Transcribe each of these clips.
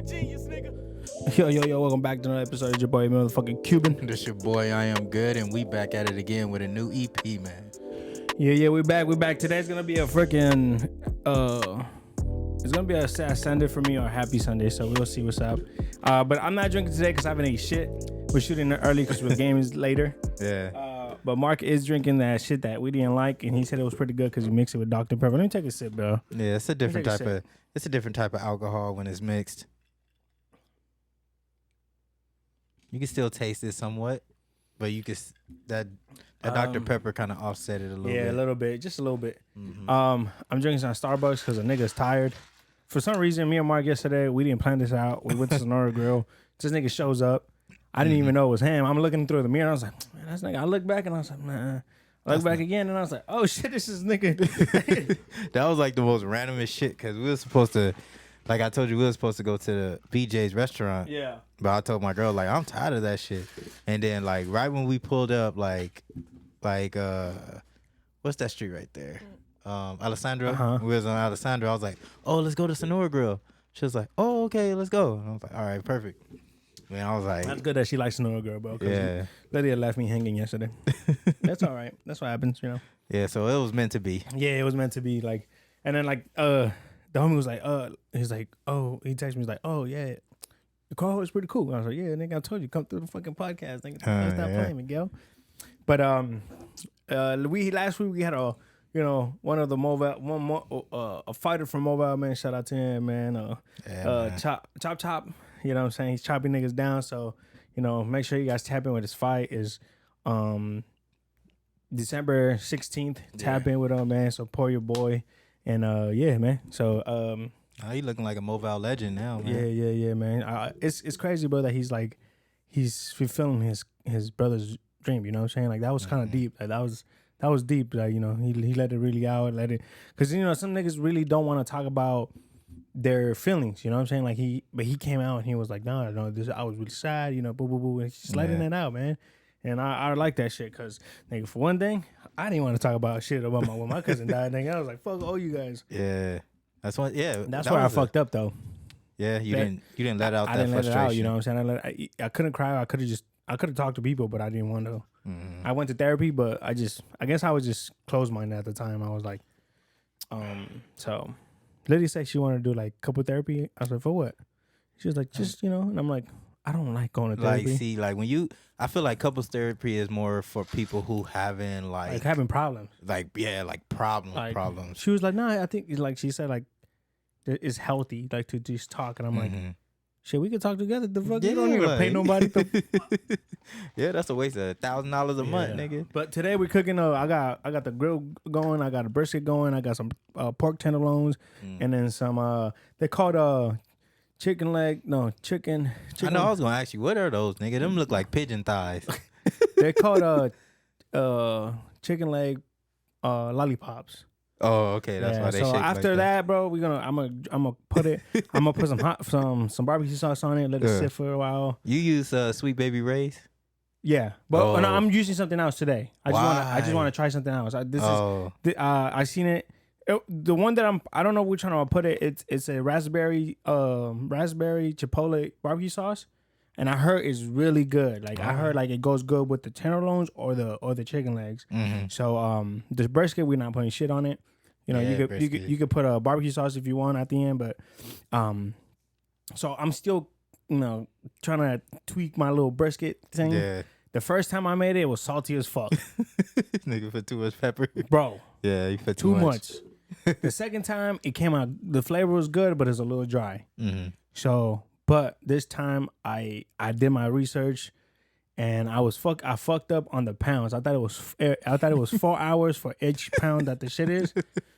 genius, nigga. Yo, welcome back to another episode of your boy, motherfucking Cuban. This your boy, I Am Good, and we back at it again with a new EP, man. Yeah, we back. Today's gonna be a freaking, it's gonna be a sad Sunday for me or a happy Sunday, so we'll see what's up. But I'm not drinking today because I haven't ate shit. We're shooting it early because the game is later. Yeah. But Mark is drinking that shit that we didn't like, and he said it was pretty good because he mixed it with Dr. Pepper. Let me take a sip, bro. Yeah, it's a different type of alcohol when it's mixed. You can still taste it somewhat, but you can that Dr. Pepper kind of offset it a little bit. Yeah, a little bit, just a little bit. Mm-hmm. I'm drinking some Starbucks because the nigga's tired. For some reason, me and Mark yesterday, we didn't plan this out. We went to Sonora Grill. This nigga shows up. I didn't even know it was him. I'm looking through the mirror. I was like, man, that's nigga. I look back and I was like, nah. I look back again and I was like, oh shit, this is nigga. That was like the most randomest shit because we were supposed to, like I told you, we were supposed to go to the BJ's restaurant. Yeah. But I told my girl, like, I'm tired of that shit. And then, like, right when we pulled up, like, what's that street right there? Alessandro. Uh-huh. We was on Alessandro. I was like, oh, let's go to Sonora Grill. She was like, oh, okay, let's go. And I was like, all right, perfect. Man, I was like, That's good that she likes Sonora Girl, bro. yeah. Lydia left me hanging yesterday. That's all right. That's what happens, you know. Yeah, so it was meant to be. Yeah, it was meant to be. Like, and then like the homie was like, he's like, oh, he texted me, he's like, oh yeah, the car was pretty cool. I was like, yeah, nigga, I told you, come through the fucking podcast, nigga. Stop playing, Miguel. But last week we had one of the a fighter from Mobile, man. Shout out to him, man. Man. Chop. You know what I'm saying? He's chopping niggas down. So, make sure you guys tap in with his fight is December 16th. Tap in with him, man. Support your boy. And yeah, man. So Oh, he looking like a Mobile legend now, man. yeah, man. It's crazy, bro, that he's fulfilling his brother's dream, you know what I'm saying? Like that was kind of deep. Like that was deep. Like, he let it really out, because some niggas really don't want to talk about their feelings, you know what I'm saying? Like he came out and he was like, no, I was really sad, boo boo boo, and he's just letting it out, man. And I like that shit, cause nigga, for one thing, I didn't want to talk about shit about when my cousin died, nigga. I was like, fuck all you guys. Yeah, that's what. Yeah, that's where I fucked up though. Yeah, you didn't let out that frustration. Let it out, you know what I'm saying? I couldn't cry. I could have talked to people, but I didn't want to. I went to therapy, but I guess I was just closed minded at the time. I was like, so Lydia said she wanted to do like couple therapy. I was like, for what? She was like, just, and I'm like, I don't like going to therapy. Like I feel like couples therapy is more for people who having having problems. Like problems. She was like, nah, I think like she said like it's healthy like to just talk, and I'm like, shit, we could talk together. The fuck, you don't need to pay nobody. Yeah, that's a waste of $1,000 a month, nigga. But today we're cooking. I got the grill going. I got a brisket going. I got some pork tenderloins, and then some. They called chicken leg. No, chicken. I know. I was gonna ask you, what are those, nigga? Them look like pigeon thighs. They're called chicken leg lollipops. Oh, okay. That's why they. So shake after like that, bro, I'm gonna put it. I'm gonna put some barbecue sauce on it. Let it sit for a while. You use Sweet Baby Ray's? Yeah, but no, I'm using something else today. I just want to try something else. I seen it. The one that I don't know which one I'll put it. It's a raspberry chipotle barbecue sauce, and I heard it's really good. Like I heard like it goes good with the tenderloins or the chicken legs. So the brisket, we're not putting shit on it. You could put a barbecue sauce if you want at the end, but so I'm still trying to tweak my little brisket thing. Yeah. The first time I made it was salty as fuck. Nigga put too much pepper. Bro. Yeah, you put too much. The second time it came out, the flavor was good, but it's a little dry. So, but this time I did my research, and I fucked up on the pounds. I thought it was 4 hours for each pound that the shit is.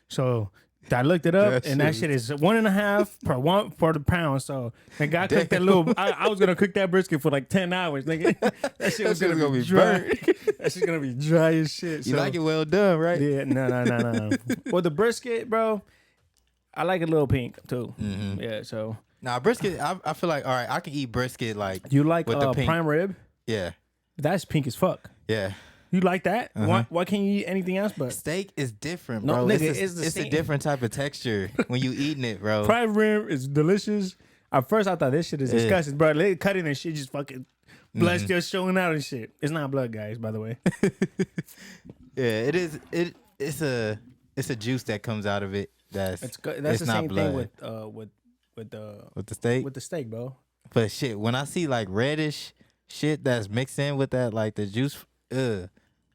So I looked it up, and that shit is 1.5 per the pound. So the guy cooked that little. I was gonna cook that brisket for like 10 hours, nigga. That shit was gonna be dry. That shit's gonna be dry as shit. You like it well done, right? Yeah, no. Well, the brisket, bro, I like it a little pink too. Yeah, so. Nah, brisket. I feel like, all right, I can eat brisket like. You like with the prime rib? Yeah. That's pink as fuck. Yeah. You like that? Why can't you eat anything else? But steak is different, bro. No, nigga, it's a different type of texture when you eating it, bro. Prime rib is delicious. At first, I thought this shit is disgusting, bro. They cutting and shit, just fucking blood still showing out and shit. It's not blood, guys, by the way. Yeah, it is. It's a juice that comes out of it. That's the same blood. thing with the steak. With the steak, bro. But shit, when I see like reddish shit that's mixed in with that, like the juice, But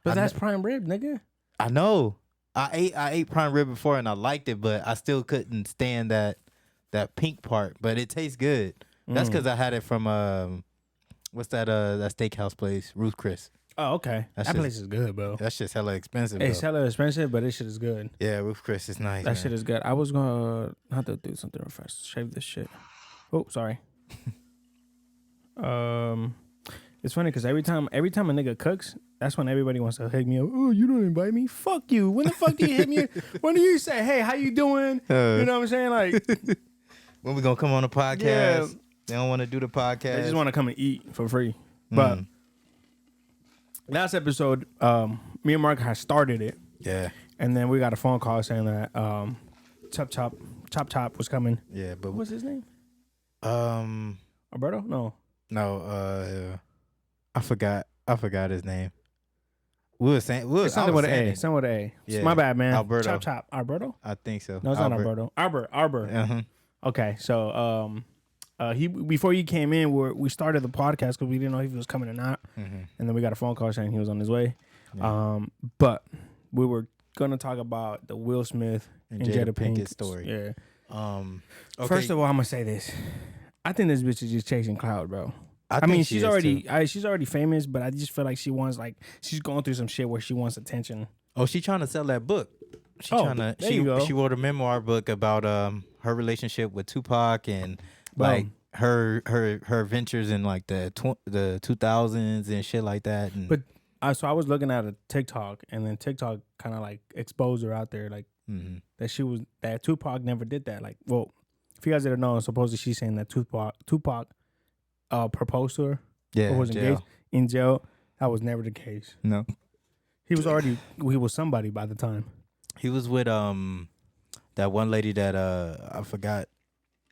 that's prime rib, nigga. I know. I ate prime rib before and I liked it, but I still couldn't stand that pink part. But it tastes good. That's because I had it from what's that steakhouse place, Ruth Chris. Oh, okay. That place is good, bro. That's just hella expensive. It's hella expensive, but this shit is good. Yeah, Ruth Chris is nice. That shit is good. I was gonna have to do something real fast. Shave this shit. Oh, sorry. It's funny because every time a nigga cooks, that's when everybody wants to hit me up. Oh, you don't invite me? Fuck you. When the fuck do you hit me? When do you say, hey, how you doing? You know what I'm saying? Like, when we gonna come on the podcast? Yeah. They don't want to do the podcast. They just want to come and eat for free. But last episode, me and Mark had started it. Yeah. And then we got a phone call saying that Chop Top was coming. Yeah, but what's his name? Alberto? No, I forgot his name. We were saying something with an A. Something with an A. Yeah. My bad, man. Alberto. Chop. Alberto? I think so. No, it's not Alberto. Arbor. Uh-huh. Okay, so he before he came in, we started the podcast because we didn't know if he was coming or not, and then we got a phone call saying he was on his way. Yeah. But we were gonna talk about the Will Smith and Jada Pinkett story. Yeah. Okay. First of all, I'm gonna say this. I think this bitch is just chasing clout, bro. I mean, she's already famous, but I just feel like she's going through some shit where she wants attention. Oh, she's trying to sell that book. She wrote a memoir book about her relationship with Tupac and like her ventures in like the 2000s and shit like that. And but so I was looking at a TikTok, and then TikTok kind of like exposed her out there, like that Tupac never did that. Like, well, if you guys didn't know, supposedly she's saying that Tupac proposed to her. Yeah, or was engaged in jail. That was never the case. No, he was somebody by the time. He was with that one lady that I forgot.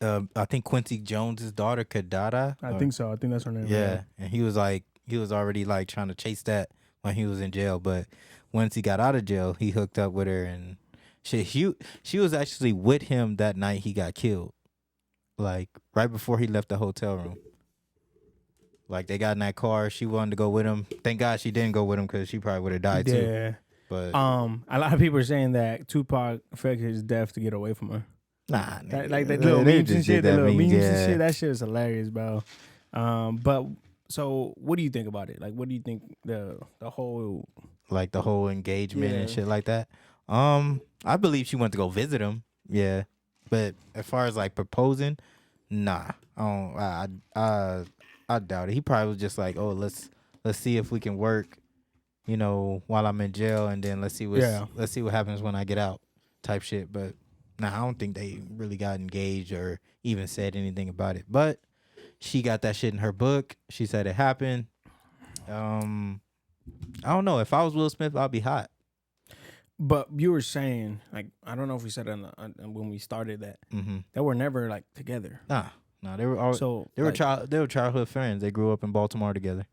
I think Quincy Jones's daughter, Kadada. I think so. I think that's her name. Yeah, and he was already like trying to chase that when he was in jail. But once he got out of jail, he hooked up with her and shit. She was actually with him that night he got killed, like right before he left the hotel room. Like they got in that car. She wanted to go with him. Thank God she didn't go with him because she probably would have died too. Yeah. But a lot of people are saying that Tupac faked his death to get away from her. Nah, like the little memes and shit. The little memes and shit. That shit is hilarious, bro. But so what do you think about it? Like, what do you think the whole engagement and shit like that? I believe she went to go visit him. Yeah, but as far as like proposing, nah. I doubt it. He probably was just like, oh, let's see if we can work, you know, while I'm in jail, and then let's see what happens when I get out, type shit. But nah, I don't think they really got engaged or even said anything about it. But she got that shit in her book. She said it happened. I don't know. If I was Will Smith, I'd be hot. But you were saying, like, I don't know if we said it when we started that, they were never like together. Nah, they were childhood friends. They grew up in Baltimore together.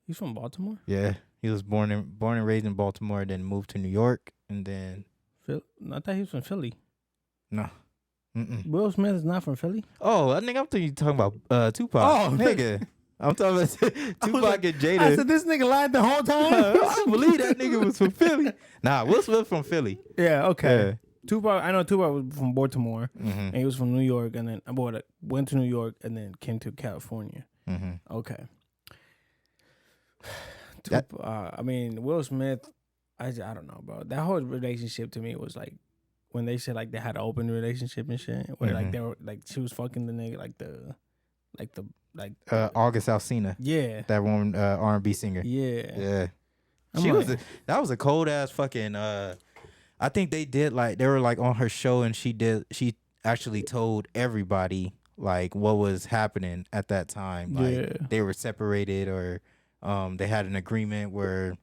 He's from Baltimore? Yeah, he was born and raised in Baltimore, then moved to New York, and then. I thought he was from Philly. No. Will Smith is not from Philly? Oh, I think I'm talking about Tupac. Oh, nigga. I'm talking about Tupac and Jada. I said, this nigga lied the whole time? I don't believe that nigga was from Philly. Nah, Will Smith from Philly. Yeah, okay. Yeah. Tupac, I know Tupac was from Baltimore, and he was from New York, and then went to New York, and then came to California. Okay. I mean, Will Smith, I don't know, bro. That whole relationship to me was like, when they said like they had an open relationship and shit, where like they were like she was fucking the nigga August Alsina. Yeah. That one R&B singer. Yeah. Yeah. That was a cold ass fucking I think they were like on her show, and she actually told everybody like what was happening at that time. Like they were separated, or they had an agreement where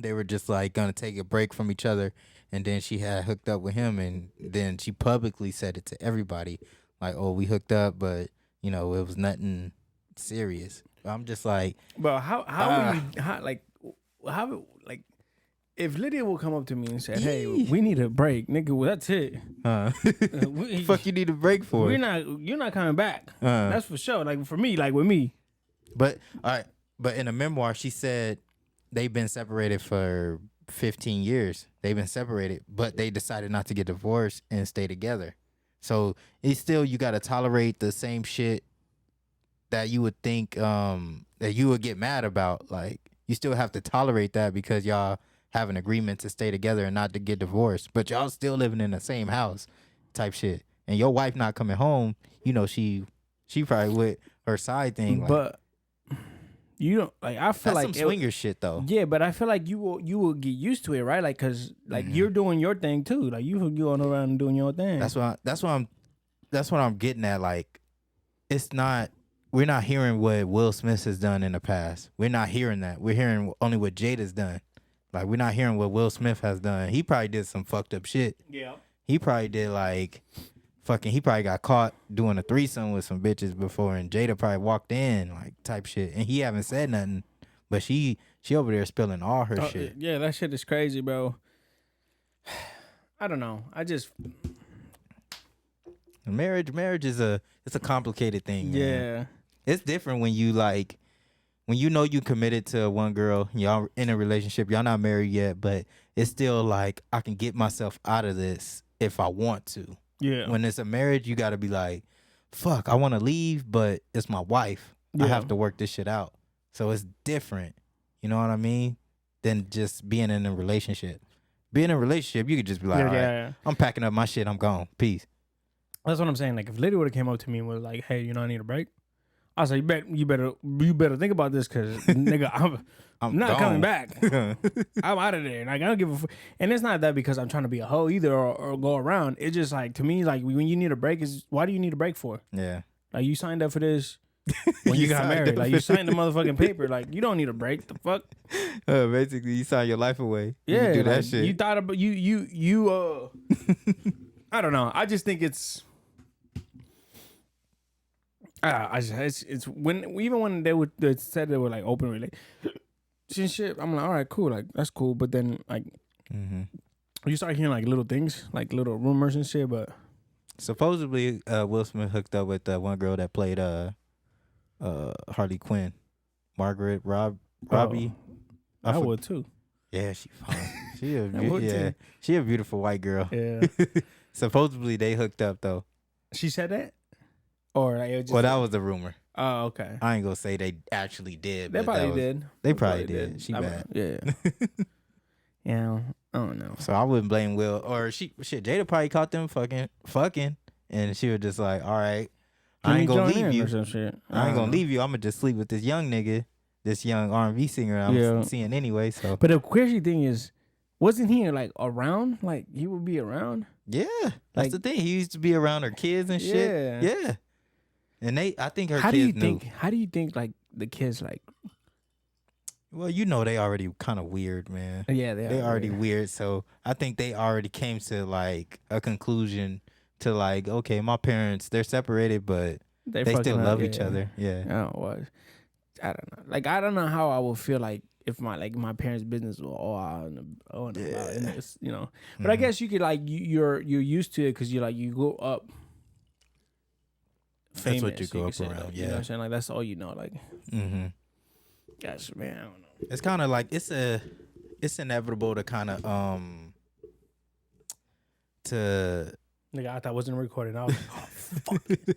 they were just like gonna take a break from each other, and then she had hooked up with him, and then she publicly said it to everybody. like, oh, we hooked up, but you know, it was nothing serious. I'm just like, but how if Lydia will come up to me and say, "Hey, we need a break, nigga," well, that's it. Fuck, you need a break for? You're not coming back. That's for sure. Like for me, like with me. But all right, but in a memoir, she said they've been separated for 15 years. They've been separated, but they decided not to get divorced and stay together. So it's still, you got to tolerate the same shit that you would think that you would get mad about. Like, you still have to tolerate that because y'all have an agreement to stay together and not to get divorced, but y'all still living in the same house type shit. And your wife not coming home, you know, she probably with her side thing. Like, but you don't, like, I feel that's like some swinger shit though. Yeah, but I feel like you will get used to it, right? Like, cause like you're doing your thing too. Like you going around and doing your thing. That's what I'm getting at. Like, we're not hearing what Will Smith has done in the past. We're not hearing that. We're hearing only what Jada's done. Like, we're not hearing what Will Smith has done. He probably did some fucked up shit. Yeah. He probably did like he probably got caught doing a threesome with some bitches before, and Jada probably walked in like type shit, and he haven't said nothing, but she over there spilling all her shit. Yeah, that shit is crazy, bro. I don't know. Marriage is it's a complicated thing, man. Yeah. It's different when you know you committed to one girl, y'all in a relationship, y'all not married yet, but it's still like, I can get myself out of this if I want to. Yeah. When it's a marriage, you got to be like, fuck, I want to leave, but it's my wife. Yeah. I have to work this shit out. So it's different, you know what I mean, than just being in a relationship. Being in a relationship, you could just be like, all right, I'm packing up my shit, I'm gone, peace. That's what I'm saying. Like, if Lydia would have came up to me and was like, hey, you know, I need a break, I was like, you better think about this, because nigga, I'm not coming back. I'm out of there. Like, I don't give a fuck. And it's not that because I'm trying to be a hoe either or go around. It's just like, to me, like, when you need a break, why do you need a break for? Yeah. Like, you signed up for this when you got married. Like, you signed the motherfucking paper. Like, you don't need a break. The fuck? Basically, you signed your life away. Yeah. You do that like, shit. You thought about, you I don't know. I just think it's, it's when even when they said they were like open relationship, I'm like, all right, cool, like that's cool. But then like you start hearing like little things, like little rumors and shit. But supposedly Will Smith hooked up with one girl that played Harley Quinn, Margaret Robbie. I would too. Yeah, she fine. She a beautiful white girl. Yeah. Supposedly they hooked up though. She said that. Or like, well, that was the rumor. Oh, okay. I ain't gonna say they actually did. They probably did. They probably did. She bad. Yeah. Yeah. I don't know. So I wouldn't blame Will. Or Jada probably caught them fucking, and she was just like, all right, I ain't gonna leave you. I ain't gonna leave you. I'm gonna just sleep with this young nigga, this young R&B singer I'm seeing anyway. So, but the crazy thing is, wasn't he like around? Like he would be around? Yeah, that's the thing. He used to be around her kids and shit. Yeah. And I think her kids knew. How do you think like the kids like? Well, you know they already kind of weird, man. Yeah, they already weird. So I think they already came to like a conclusion to like, okay, my parents, they're separated, but they still love each other. Yeah. Oh, I don't know. Like I don't know how I would feel like if my parents' business were all out and this, you know. But I guess you could like you're used to it because you go up. Famous, that's what you go up around. You know what I'm saying? Like that's all you know. Like, gosh, man, I don't know. It's kind of like it's inevitable to kind of to. Nigga, I thought I wasn't recording. I was like, oh, fuck.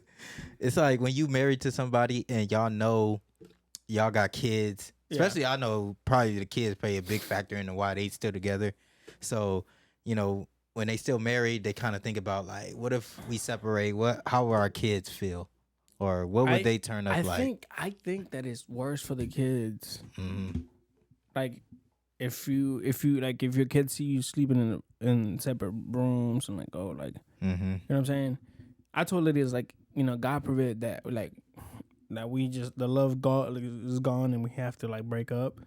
It's like when you married to somebody and y'all know y'all got kids. Especially, I know probably the kids play a big factor in why they still together. So, you know, when they still married, they kind of think about like, what if we separate? How will our kids feel, or what would they turn up like? I think that it's worse for the kids. Like, if your kids see you sleeping in separate rooms and like, oh, like, you know what I'm saying? I told Lydia, like, you know, God forbid that like. That we just the love is gone and we have to like break up.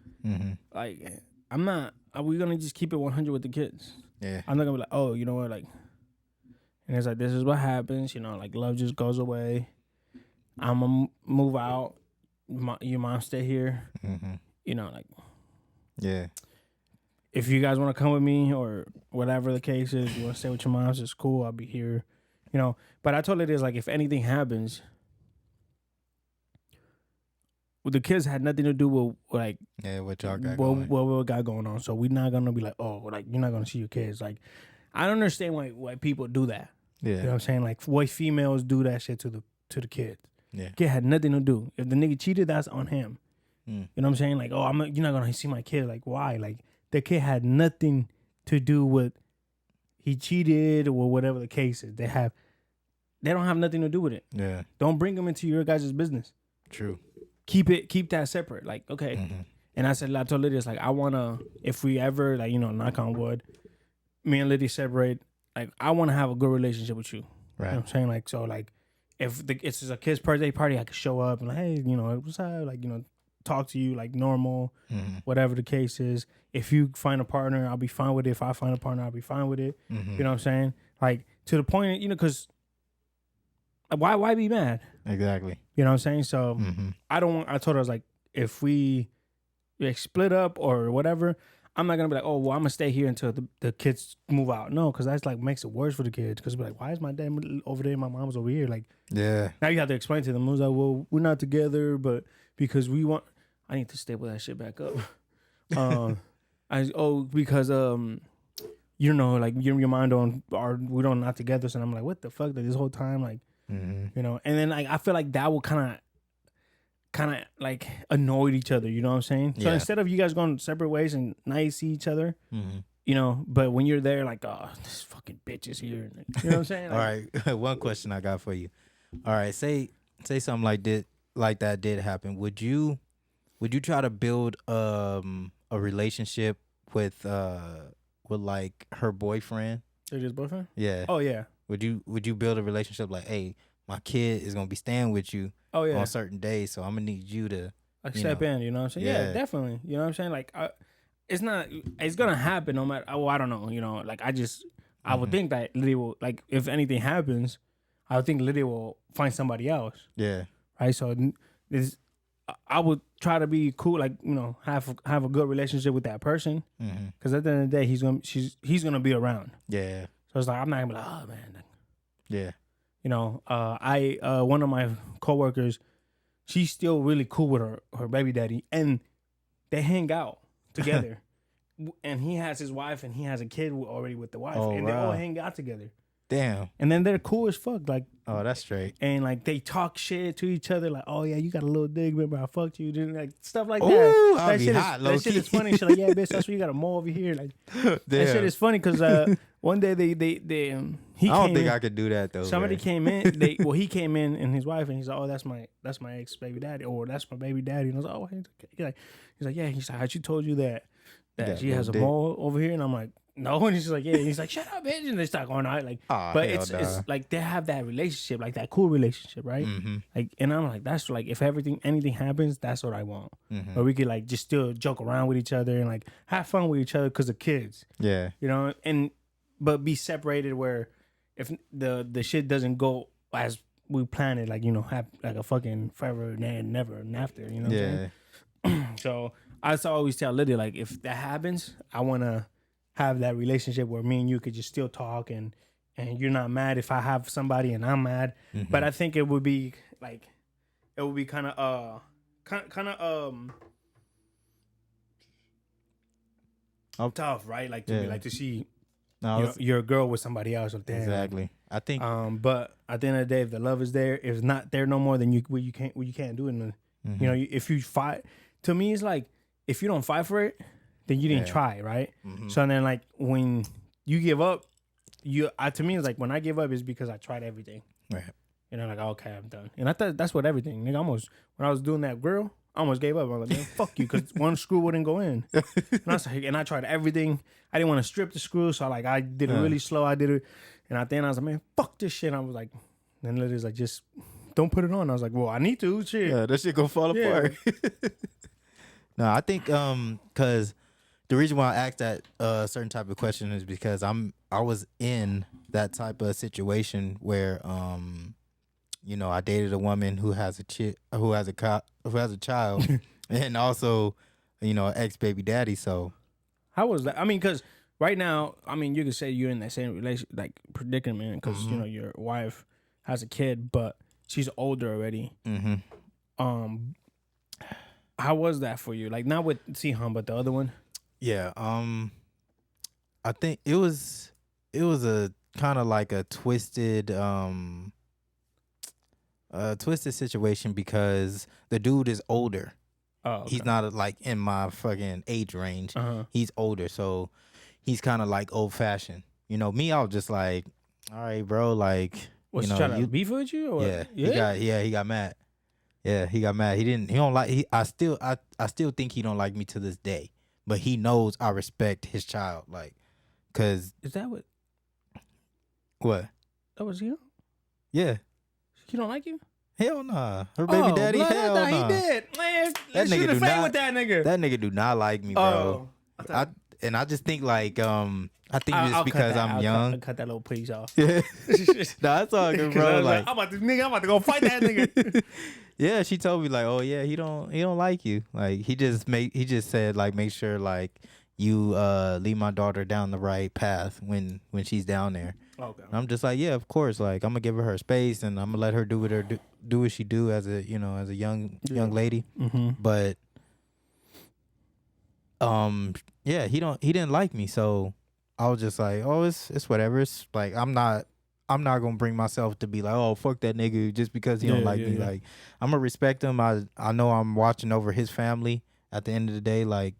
Like I'm not. Are we gonna just keep it 100 with the kids? Yeah. I'm not gonna be like, oh, you know what, like, And it's like, this is what happens. You know, like love just goes away. I'm gonna move out. Your mom stay here. Mm-hmm. You know, like, yeah. If you guys want to come with me or whatever the case is, you want to stay with your moms, it's cool. I'll be here. You know, but I told her this, like, if anything happens, the kids had nothing to do with, like, what y'all got going. What we got going on. So we're not gonna be like, oh, like you're not gonna see your kids. Like, I don't understand why people do that. Yeah, you know what I'm saying? Like, why females do that shit to the kids. Yeah, kid had nothing to do. If the nigga cheated, that's on him. You know what I'm saying? Like, oh, you're not gonna see my kid. Like, why? Like, the kid had nothing to do with he cheated or whatever the case is. They don't have nothing to do with it. Yeah. Don't bring them into your guys' business. True. Keep that separate. Like, okay. Mm-hmm. And I told Lydia, it's like, I wanna, if we ever, like, you know, knock on wood, me and Lydia separate, like, I wanna have a good relationship with you. Right. You know what I'm saying? Like, so, like, if it's a kid's birthday party, I could show up and like, hey, you know, what's up? Like, you know, talk to you like normal, whatever the case is. If you find a partner, I'll be fine with it. If I find a partner, I'll be fine with it. You know what I'm saying? Like, to the point, you know, because why be mad? Exactly. You know what I'm saying? So I told her, I was like, if we split up or whatever, I'm not gonna be like, oh, well, I'm gonna stay here until the kids move out. No, because that's like makes it worse for the kids. Because we're like, why is my dad over there and my mom's over here? Like, yeah. Now you have to explain to them. I was like, well, we're not together, but because we want. I need to staple that shit back up. Because you know, like your mind we don't not together. So I'm like, what the fuck? Like, this whole time, like, you know, and then like I feel like that will kind of like annoyed each other. You know what I'm saying? So instead of you guys going separate ways and now you see each other, you know, but when you're there, like, oh, this fucking bitch is here. You know what I'm saying? Like, all right, one question I got for you. All right, say something like that did happen. Would you try to build a relationship with like her boyfriend? His boyfriend? Yeah. Oh yeah. Would you build a relationship like, hey, my kid is gonna be staying with you on certain days, so I'm gonna need you to step in, you know what I'm saying? Yeah, definitely. You know what I'm saying? Like it's gonna happen no matter I don't know, you know, like I would think that Lydia will, like, if anything happens, I would think Lydia will find somebody else. Yeah. Right? So I would try to be cool, like, you know, have a good relationship with that person, because at the end of the day, he's gonna be around. Yeah. So it's like I'm not gonna be like, oh man. Yeah. You know, one of my coworkers, she's still really cool with her baby daddy, and they hang out together. And he has his wife, and he has a kid already with the wife, and they all hang out together. Damn. And then they're cool as fuck, like. Oh, that's straight. And like they talk shit to each other, like, oh yeah, you got a little dick, remember I fucked you, like stuff like that. Ooh, That shit is funny. She's like, yeah, bitch, that's why you got a mole over here. Like that shit is funny because one day he I don't think I could do that though. Somebody came in. He came in and his wife, and he's like, oh, that's my ex baby daddy, or that's my baby daddy. And I was like, oh, he's like, yeah. He's like, she told you that she has a mole over here, and I'm like, no, and he's like, yeah. And he's like, shut up, bitch, and they start going out, like, but it's like they have that relationship, like that cool relationship, right? Like, and I'm like, that's like, if anything happens, that's what I want, where we could like just still joke around with each other and like have fun with each other because of kids, you know, but be separated where if the shit doesn't go as we planned it, like, you know, have like a fucking forever and never and after, you know what I'm saying? So I always tell Lydia, like, if that happens, I want to have that relationship where me and you could just still talk and you're not mad if I have somebody and I'm mad. But I think it would be like, kind of tough, right? Like to see your girl with somebody else. Damn. Exactly. I think. But at the end of the day, if the love is there, if it's not there no more, then you can't do it. You know, if you fight, to me, it's like if you don't fight for it, then you didn't try, right? So then, like, when you give up, to me, it's like when I give up, it's because I tried everything. Right. You know, like, okay, I'm done. And I thought that's what everything. Nigga, when I was doing that grill, I almost gave up. I was like, man, fuck you, because one screw wouldn't go in. And I tried everything. I didn't want to strip the screw, so like I did it really slow. I did it, and at the end I was like, man, fuck this shit. And I was like, then Lydia's like, just don't put it on. I was like, well, I need to. Shit. Yeah, that shit gonna fall apart. No, I think because the reason why I asked that certain type of question is because I'm I was in that type of situation where you know, I dated a woman who has a child, and also, you know, an ex baby daddy. So how was that? I mean, because right now, I mean, you could say you're in that same relation, like predicament, because you know your wife has a kid, but she's older already. How was that for you? Like not with Sihan, but the other one. Yeah. I think it was a kind of like a twisted situation because the dude is older. Oh, okay. He's not like in my fucking age range. He's older, so he's kind of like old fashioned. You know, me, I was just like, all right, bro, like, was you know, he trying to beef with you? Or? Yeah, he got mad. Yeah, he got mad. He don't like. I still think he don't like me to this day. But he knows I respect his child, like, cause is that what? What? That was you? Yeah. He don't like you? Hell nah. Her baby daddy. Hell nah. He did. Man, that nigga do not. With that nigga. That nigga do not like me, bro. I just think like I think it's because I'm young. I'll cut that little piece off. Yeah. Nah, it's all good, bro. Like, I'm about to go fight that nigga. Yeah, she told me like, oh yeah, he don't like you. Like he just said like, make sure like you lead my daughter down the right path when she's down there. Okay. And I'm just like, yeah, of course. Like I'm gonna give her space and I'm gonna let her do what she do as a young lady. But yeah, he didn't like me, so I was just like, oh, it's whatever. It's like I'm not gonna bring myself to be like, oh, fuck that nigga just because he don't like me. Like I'm gonna respect him. I know I'm watching over his family at the end of the day. Like,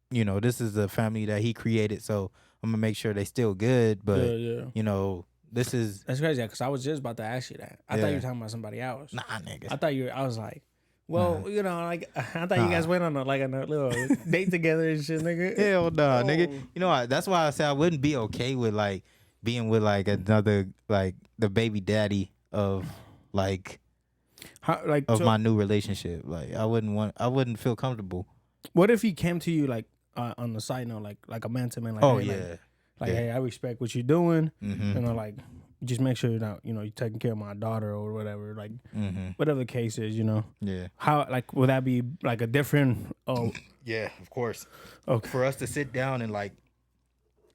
you know, this is the family that he created, so I'm gonna make sure they still good. But you know, that's crazy because I was just about to ask you that. I thought you were talking about somebody else. Nah, nigga. I was like, well, you know, like I thought you guys went on a little date together and shit, nigga. Hell nah, nigga. You know, that's why I said I wouldn't be okay with like being with like another, like the baby daddy of like my new relationship. Like I wouldn't feel comfortable. What if he came to you like on the side note, like a man to man, like, oh hey, yeah, hey, I respect what you're doing. You know, like just make sure you're not, you know, you're taking care of my daughter or whatever, like whatever the case is, you know. Yeah. How like would that be like a different? Yeah, of course. Okay. For us to sit down and like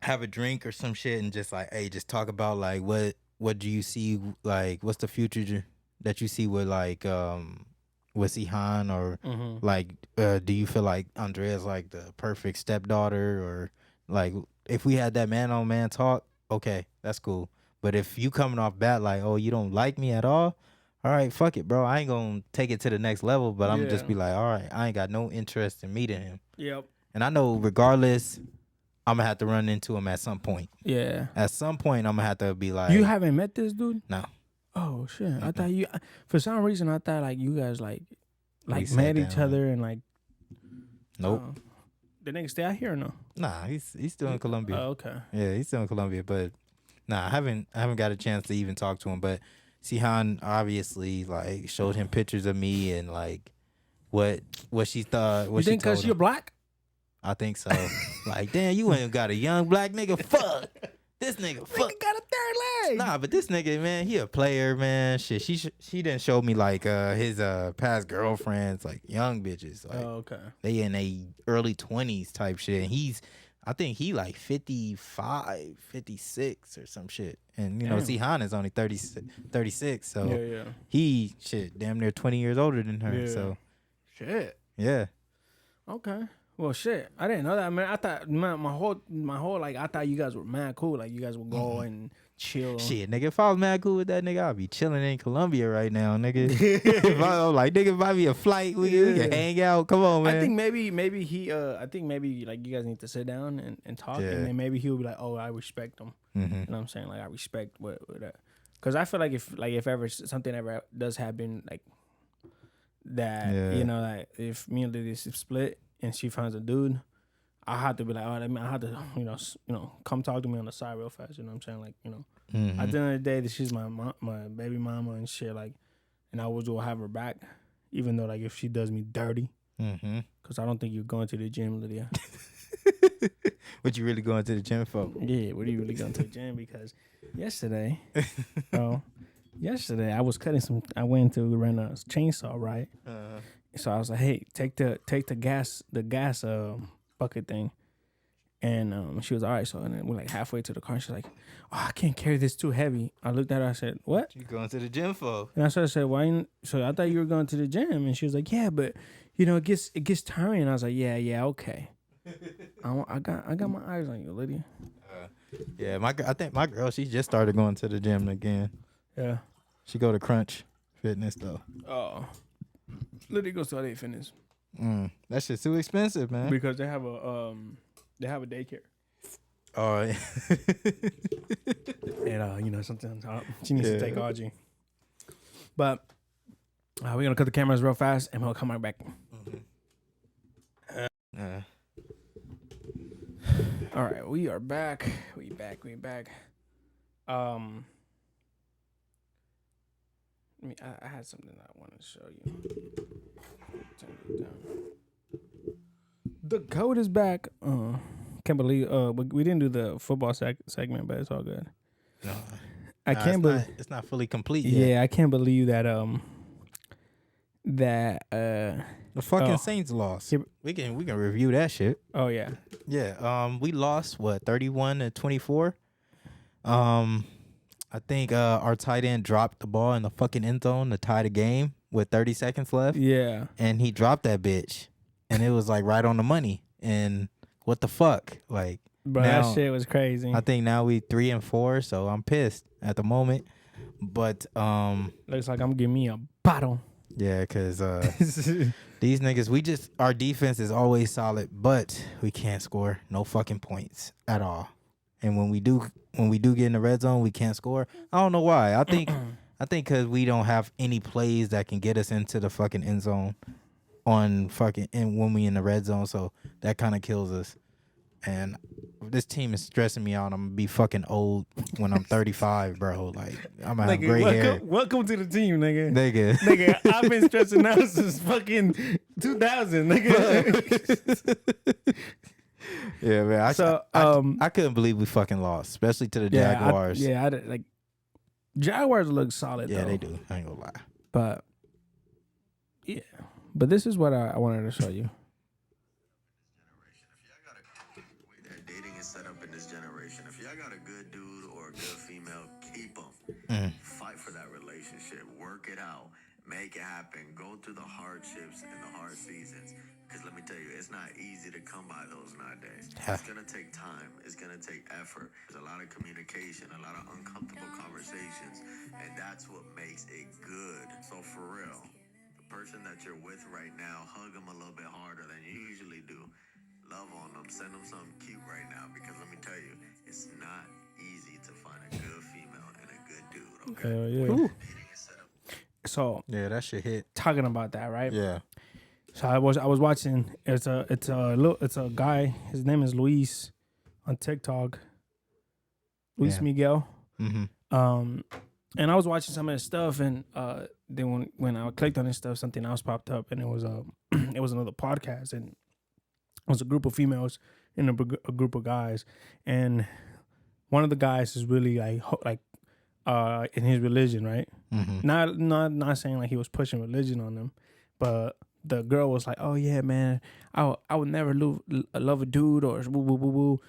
have a drink or some shit and just like, hey, just talk about like what do you see, like what's the future that you see with like with Sihan or like do you feel like Andrea's like the perfect stepdaughter, or like if we had that man on man talk, okay, that's cool. But if you coming off bat like, oh, you don't like me at all right, fuck it, bro. I ain't gonna take it to the next level, but I'm just be like, all right, I ain't got no interest in meeting him. Yep. And I know regardless, I'm gonna have to run into him at some point. Yeah. At some point, I'm gonna have to be like, you haven't met this dude? No. Oh shit! I thought you. For some reason, I thought like you guys like met each other and like. Nope. The nigga stay out here or no? Nah, he's still in Colombia. Oh, okay. Yeah, he's still in Colombia, but nah, I haven't got a chance to even talk to him. But Sihan obviously like showed him pictures of me and like what she thought. What you think because you're black? I think so. Like, damn, you ain't got a young black nigga. Fuck this nigga. Fuck, got a third leg. Nah, but this nigga, man, he a player, man. Shit, she didn't show me like his past girlfriends, like young bitches. Like, okay. They in a early 20s type shit. And I think he like 55, 56 or some shit. And you know, Sihan is only 36, so he damn near 20 years older than her. Yeah. So shit. Yeah. Okay. Well, shit, I didn't know that, man. I thought my whole like I thought you guys were mad cool. Like you guys would go and chill. Shit, nigga, if I was mad cool with that nigga, I'd be chilling in Colombia right now, nigga. If I was like, nigga, buy me a flight, we can hang out. Come on, man. I think maybe he like you guys need to sit down and talk, and then maybe he'll be like, oh, I respect him. You know what I'm saying? Like I respect what that, because I feel like if ever something ever does happen like that, you know, like if me and Lydia split and she finds a dude, I have to be like, I have to, you know, come talk to me on the side real fast. You know what I'm saying? Like, you know, at the end of the day, she's my baby mama and shit. Like, and I always will have her back, even though like if she does me dirty, because I don't think you're going to the gym, Lydia. What you really going to the gym for? Yeah, what are you really going to the gym? Because yesterday, I was cutting some. I went to rent a chainsaw, right? So I was like, "Hey, take the gas bucket thing," and she was all right. So and then we're like halfway to the car. She's like, "Oh, I can't carry this, too heavy." I looked at her. I said, "What?" You going to the gym for? And I said, "Why?" So I thought you were going to the gym, and she was like, "Yeah, but it gets tiring." I was like, "Yeah, okay." I got my eyes on you, Lydia. Yeah, I think my girl, she just started going to the gym again. Yeah. She go to Crunch Fitness though. Oh. Lydia goes to LA Fitness. That shit's too expensive, man. Because they have a daycare. Oh yeah. And sometimes she needs to take Audrey. But we're gonna cut the cameras real fast and we'll come right back. All right, we are back. We back. I had something that I wanted to show you. Turn it down. The code is back. Can't believe we didn't do the football segment, but it's all good. No, I can't believe it's not fully complete yet. Yeah, I can't believe that the fucking Saints lost. We can review that shit. Oh yeah. Yeah. We lost 31-24. I think our tight end dropped the ball in the fucking end zone to tie the game with 30 seconds left. Yeah. And he dropped that bitch. And it was like right on the money. And what the fuck? Like, bro, now, that shit was crazy. I think now we 3-4, so I'm pissed at the moment. But looks like I'm giving me a bottle. Yeah, because these niggas, our defense is always solid, but we can't score no fucking points at all. And when we do get in the red zone, we can't score. I don't know why. I think because we don't have any plays that can get us into the fucking end zone and when we in the red zone, so that kind of kills us. And this team is stressing me out. I'm gonna be fucking old when I'm 35, bro. Like I'm gonna have gray hair. Welcome to the team, nigga. Nigga, I've been stressing out since fucking 2000, nigga. Yeah, man. I couldn't believe we fucking lost, especially to the Jaguars. Jaguars look solid. Yeah, though. they do. I ain't gonna lie. But yeah, but this is what I wanted to show you. Fight for that relationship. Work it out. Make it happen. Go through the hardships and the hard seasons. Because let me tell you, it's not easy to come by those nowadays. It's going to take time. It's going to take effort. There's a lot of communication, a lot of uncomfortable conversations. And that's what makes it good. So for real, the person that you're with right now, hug them a little bit harder than you usually do. Love on them. Send them something cute right now. Because let me tell you, it's not easy to find a good female and a good dude. Okay? Hell yeah. So yeah, that shit hit. Talking about that, right? Yeah. So I was watching. It's a guy. His name is Luis on TikTok. Luis Miguel. Mm-hmm. And I was watching some of his stuff, and then when I clicked on his stuff, something else popped up, and it was it was another podcast, and it was a group of females and a group of guys, and one of the guys is really like in his religion, right? Mm-hmm. Not saying like he was pushing religion on them, but the girl was like, "Oh yeah, man, I would never love a dude or woo woo woo woo."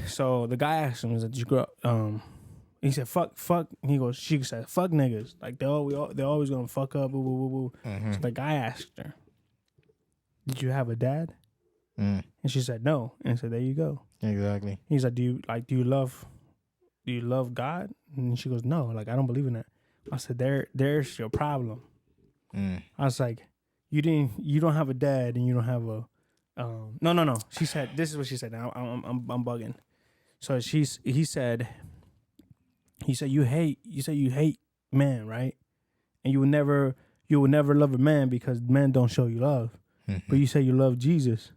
So the guy asked him, "Is that you girl?" He said, "Fuck." She said, "Fuck niggas." Like they're always gonna fuck up. Woo woo woo woo. Mm-hmm. So the guy asked her, "Did you have a dad?" And she said, "No." And so there you go. Exactly. He's like, "Do you love God?" And she goes, "No, like I don't believe in that." I said, "There's your problem." I was like, "You don't have a dad, and you don't have a no." She said, "This is what she said." Now I'm bugging. So he said you hate men, right? And you will never love a man because men don't show you love. Mm-hmm. But you say you love Jesus,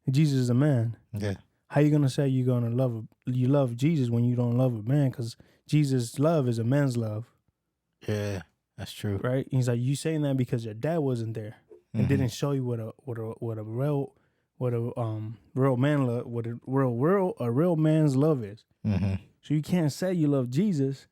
and Jesus is a man. Yeah. How you gonna say you love Jesus when you don't love a man? Because Jesus' love is a man's love. Yeah, that's true. Right? He's like, you saying that because your dad wasn't there and didn't show you what what a real man love, what a real man's love is. Mm-hmm. So you can't say you love Jesus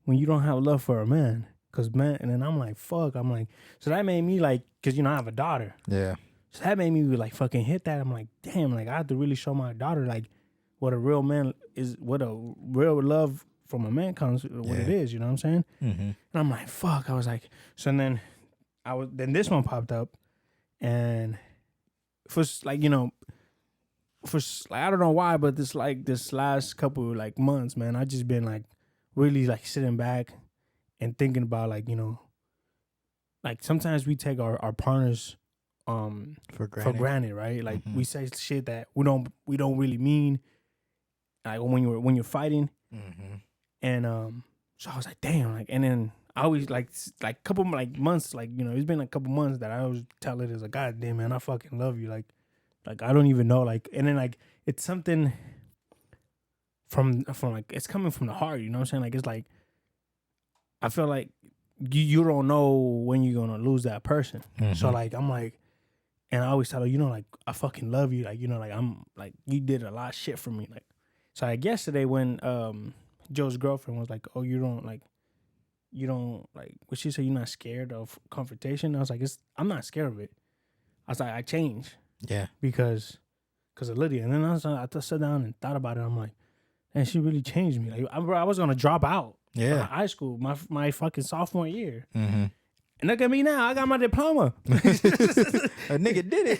when you don't have love for a man. Cause man, and then I'm like, fuck. I'm like, so that made me like, cause I have a daughter. Yeah. So that made me like fucking hit that. I'm like, damn, like I have to really show my daughter like what a real man is, what a real love from a man comes, what it is. You know what I'm saying? Mm-hmm. And I'm like, fuck. I was like, so then then this one popped up, and for like for like I don't know why, but this last couple like months, man, I just been like really like sitting back and thinking about like like sometimes we take our partners for granted, right? Like we say shit that we don't really mean, like when you're fighting, and so I was like, damn, like, and then I always like couple like months, like it's been a couple months that I always tell it as a God damn, man, I fucking love you, like I don't even know, like, and then like it's something from like it's coming from the heart, you know what I'm saying? Like it's like I feel like you don't know when you're gonna lose that person. So like I'm like, and I always tell her, like I fucking love you, like like I'm like you did a lot of shit for me, like. So like yesterday when Joe's girlfriend was like, oh, you don't like what she said, you're not scared of confrontation. I was like, I'm not scared of it. I was like, I changed. Yeah. Because of Lydia. And then I sat down and thought about it. I'm like, and she really changed me. Like I was gonna drop out. Yeah. High school, my fucking sophomore year. Mm-hmm. And look at me now. I got my diploma. A nigga did it.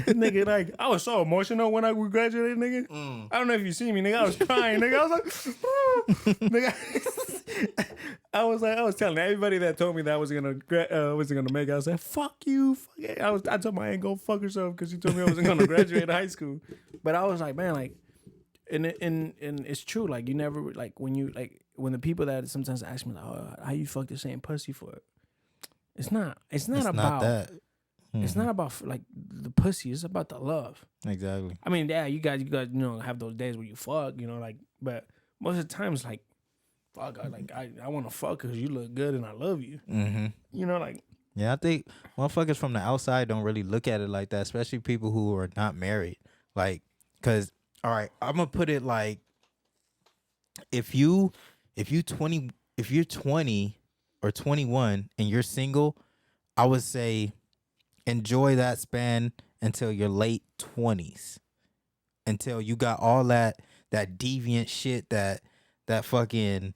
Nigga, like, I was so emotional when I graduated, nigga. I don't know if you see me, nigga. I was crying, nigga. I was like, nigga. I was telling everybody that told me that I wasn't gonna make it. I was like, fuck you. Fuck it. I told my aunt, go fuck herself because she told me I wasn't gonna graduate high school. But I was like, man, like, and it's true. Like, you never, like, when the people that sometimes ask me, like, oh, how you fuck the same pussy for it? It's not about that. It's not about like the pussy. It's about the love. Exactly. I mean, yeah, you guys, have those days where you fuck, like, but most of the time it's like, fuck, I want to fuck because you look good and I love you. Mm-hmm. Like. Yeah, I think motherfuckers from the outside don't really look at it like that, especially people who are not married. Like, cause all right, I'm gonna put it like, if you're 20 or 21 and you're single, I would say enjoy that span until your late 20s, until you got all that deviant shit, that fucking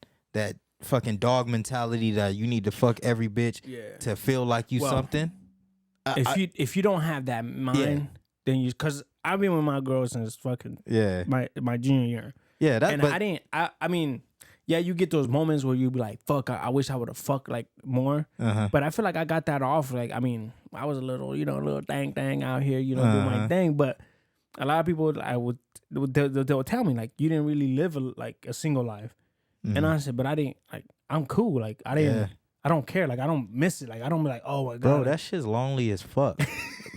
dog mentality that you need to fuck every bitch to feel like you something. If you don't have that mind, then cause I've been with my girl since fucking my junior year. Yeah, I mean. Yeah, you get those moments where you be like, fuck, I wish I would have fucked like more. But I feel like I got that off. Like, I mean, I was a little thing out here, do my thing. But a lot of people, they'll tell me, like, you didn't really live a single life. And I said, but I didn't, like, I'm cool. Like, I don't care. Like, I don't miss it. Like, I don't be like, oh my God. Bro, that shit's lonely as fuck.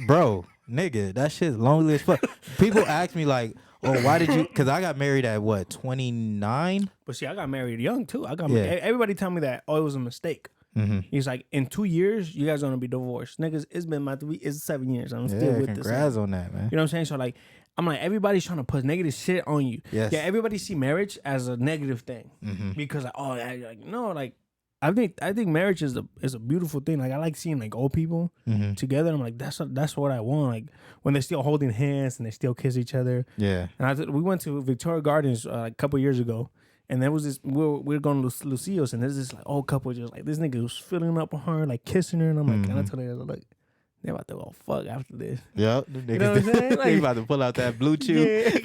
Bro, nigga, that shit's lonely as fuck. People ask me like, oh, why did you? Because I got married at what, 29? But see, I got married young too. Everybody tell me that, oh, it was a mistake. He's like, in 2 years, you guys are gonna be divorced, niggas. It's been it's 7 years. I'm still with this. Congrats on that, man. You know what I'm saying? So like, I'm like, everybody's trying to put negative shit on you. Yes. Yeah, everybody see marriage as a negative thing because like, oh, no, like. I think marriage is a beautiful thing. Like I like seeing like old people together. I'm like that's what I want. Like when they're still holding hands and they still kiss each other. Yeah. And we went to Victoria Gardens a couple years ago, and there was this. We were going to Lucio's, and there's this like old couple just like this nigga was filling up on her, like kissing her, and I'm like, and I told her, look, they're about to go fuck after this. Yep. You know what I'm saying? Like, you about to pull out that Blue Chew. Yeah.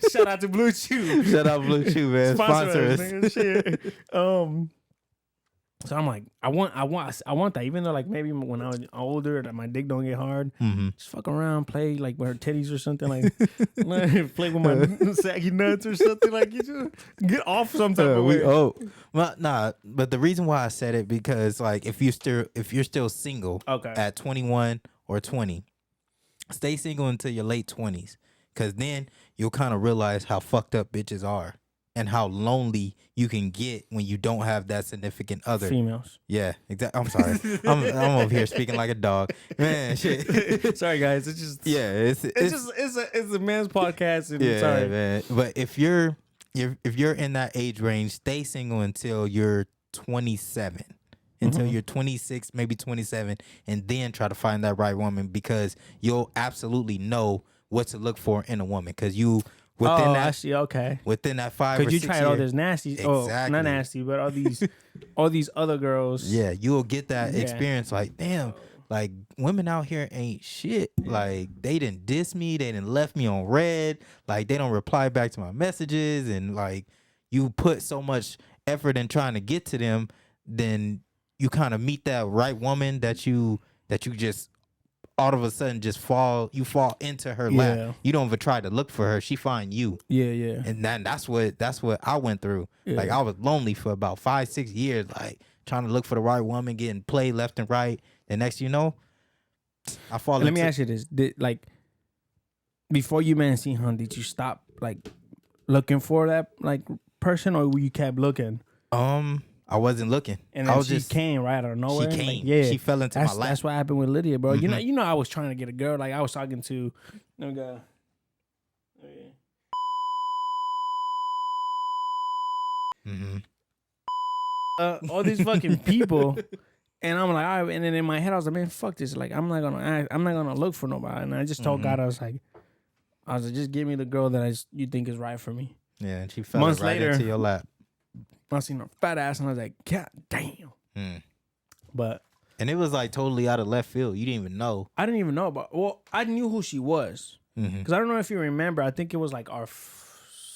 Shout out to Blue Chew. Shout out Blue Chew, man. Sponsor us. Nigga, shit. So I'm like, I want that. Even though like maybe when I was older, that my dick don't get hard, just fuck around, play like with her titties or something, like play with my saggy nuts or something, like you just get off some type of way. But the reason why I said it because like if you're still single, at 21 or 20, stay single until your late 20s, because then you'll kind of realize how fucked up bitches are. and how lonely you can get when you don't have that significant other. Females. Yeah, exactly. I'm sorry. I'm over here speaking like a dog. Man, shit. Sorry, guys. It's just it's a man's podcast. And yeah, sorry, man. But if you're in that age range, stay single until you're 27. Until you're 26, maybe 27, and then try to find that right woman, because you'll absolutely know what to look for in a woman. Because you within that, I see. Okay. Within that 5 or 6 years, because you tried all this nasty. Exactly. Oh, not nasty, but all these other girls. Yeah, you'll get that experience. Like, damn, like women out here ain't shit. Like, they didn't diss me, they didn't left me on red. Like, they don't reply back to my messages, and like you put so much effort in trying to get to them, then you kind of meet that right woman that you just all of a sudden just fall into her lap. You don't even try to look for her. She find you. Yeah. And then that's what I went through. Yeah. Like, I was lonely for about 5-6 years, like trying to look for the right woman, getting played left and right. And next you know, I fall into... Let me ask you this. Like, before you met Sihan, did you stop like looking for that like person, or you kept looking? I wasn't looking. And then I was she came right out of nowhere. She came. Like, She fell into my lap. That's what happened with Lydia, bro. You know, I was trying to get a girl. Like, I was talking to no guy. All these fucking people, and I'm like, all right. And then in my head, I was like, man, fuck this. Like, I'm not gonna look for nobody. And I just told God, I was like, just give me the girl that you think is right for me. Yeah, and she fell right into your lap. I seen her fat ass, and I was like, God damn. But and it was like totally out of left field. You didn't even know. I didn't even know about. Well, I knew who she was, because I don't know if you remember. I think it was like our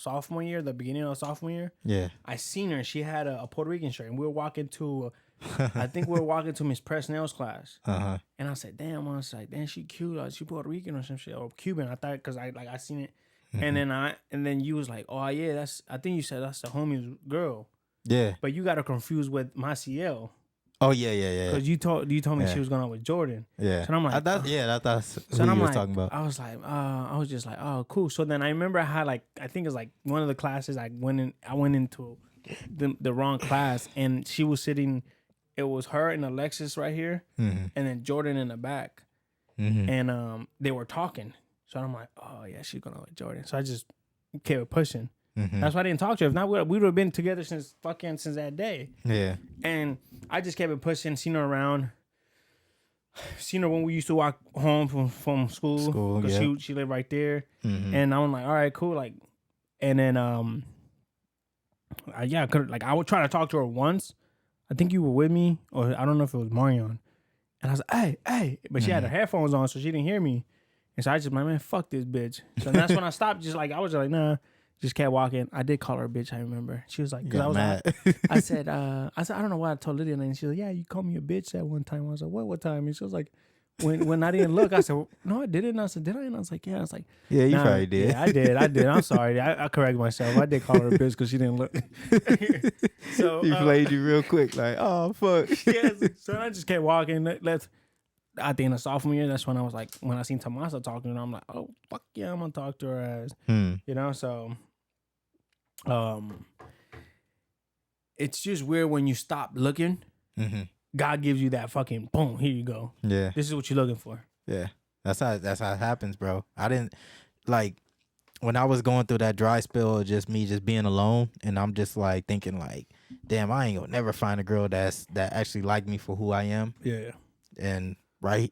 sophomore year, the beginning of sophomore year. Yeah, I seen her. She had a Puerto Rican shirt, and we were walking to. I think we were walking to Miss Presnell's class, and I said, "Damn," I was like, "Damn, she cute. She Puerto Rican or some shit, or Cuban." I thought, because I seen it, and then you was like, "Oh yeah, I think you said that's the homie's girl." Yeah, but you got her confused with Maciel. Oh yeah. Because you told me she was going out with Jordan. Yeah. So I'm like, that's who you was talking about. I was like, I was just like, oh, cool. So then I remember I had like, I think it's like one of the classes I went into the wrong class, and she was sitting. It was her and Alexis right here, and then Jordan in the back, and they were talking. So I'm like, oh yeah, she's going out with Jordan. So I just kept pushing. That's why I didn't talk to her. If not, we would have been together since that day. Yeah. And I just kept it pushing, seen her around. Seen her when we used to walk home from school. Because she lived right there. And I'm like, all right, cool. Like, and then I would try to talk to her once. I think you were with me, or I don't know if it was Marion. And I was like, hey. But she had her headphones on, so she didn't hear me. And so I just like, man, fuck this bitch. So that's when I stopped. I was just like, nah. Just kept walking. I did call her a bitch. I remember. She was like, because I was mad. I said, I don't know why I told Lydia. And she was like, yeah, you called me a bitch at one time. I was like, what time? And she was like, when I didn't look. I said, no, I didn't. And I said, did I? And I was like, yeah. I was like, yeah, you probably did. Yeah, I did. I'm sorry. I correct myself. I did call her a bitch because she didn't look. So he played you real quick, like, oh fuck. Yes. So I just kept walking. I think in the sophomore year, that's when I was like, when I seen Tomasa talking to her, I'm like, oh fuck yeah, I'm gonna talk to her ass. You know, so it's just weird when you stop looking. God gives you that fucking boom. Here you go. Yeah, this is what you're looking for. Yeah, that's how it happens, bro. I didn't like when I was going through that dry spell of just being alone, and I'm just like thinking like, damn, I ain't gonna never find a girl that actually like me for who I am. Yeah, and right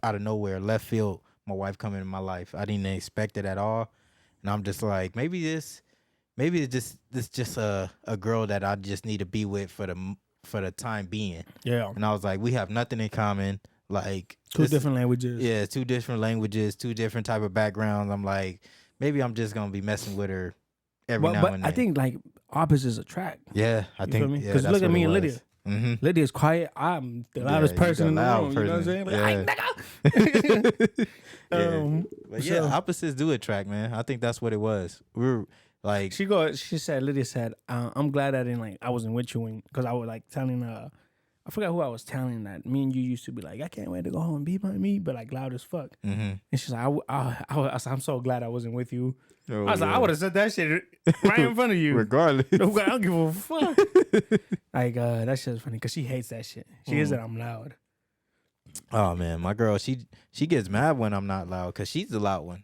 out of nowhere, left field, my wife coming in my life. I didn't expect it at all, and I'm just like, maybe it's just a girl that I just need to be with for the time being. Yeah, and I was like, we have nothing in common. Like two different languages. Yeah, 2 different languages, 2 different type of backgrounds. I'm like, maybe I'm just gonna be messing with her every now and then. I think like opposites attract. Yeah, I think because look at me and Lydia. Lydia's quiet. I'm the loudest person in the room. You know what I'm saying? Like, nigga. Opposites do attract, man. I think that's what it was. We were like, Lydia said, I'm glad I wasn't with you because I was like telling I forgot who I was telling that. Me and you used to be like, I can't wait to go home and be by me, but like loud as fuck. Mm-hmm. And she's like, I'm so glad I wasn't with you. Oh, I was like, I would have said that shit right in front of you. Regardless. I don't give a fuck. Like, that shit's funny because she hates that shit. She hates that I'm loud. Oh, man. My girl, she gets mad when I'm not loud because she's the loud one.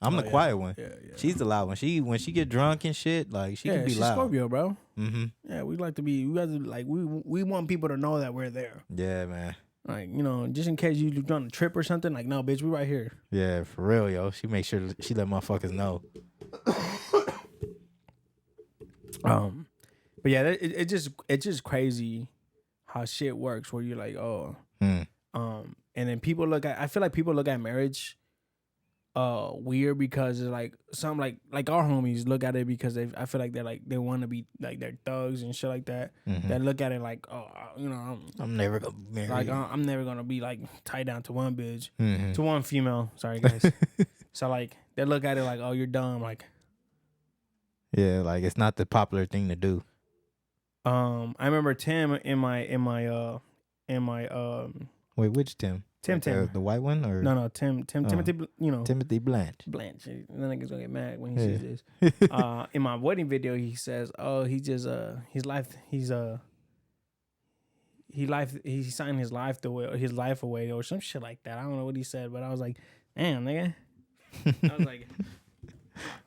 I'm the quiet one. Yeah. She's the loud one. When she get drunk and shit, like, she can be she's loud. Scorpio, bro. Mm-hmm. Yeah, we like to be, we want people to know that we're there. Yeah, man. Like, you know, just in case you on a trip or something, like, no, bitch, we right here. Yeah, for real, yo. She makes sure she let motherfuckers know. But yeah, it's just crazy how shit works where you're like, oh, and then I feel like people look at marriage weird because it's like some like our homies look at it because I feel like they want to be like they're thugs and shit like that. Mm-hmm. They look at it like, oh, you know, I'm never gonna be married. Like I'm never gonna be like tied down to one bitch, mm-hmm. to one female. Sorry guys. So like they look at it like, oh, you're dumb. Like, yeah, like it's not the popular thing to do. I remember Tim in my Wait, which Tim? Tim. The white one or No, Timothy, you know. Timothy Blanche. Blanche. The nigga's gonna get mad when he sees this. In my wedding video, he says, "Oh, he just he signed his life away or some shit like that." I don't know what he said, but I was like, "Damn, nigga." I was like,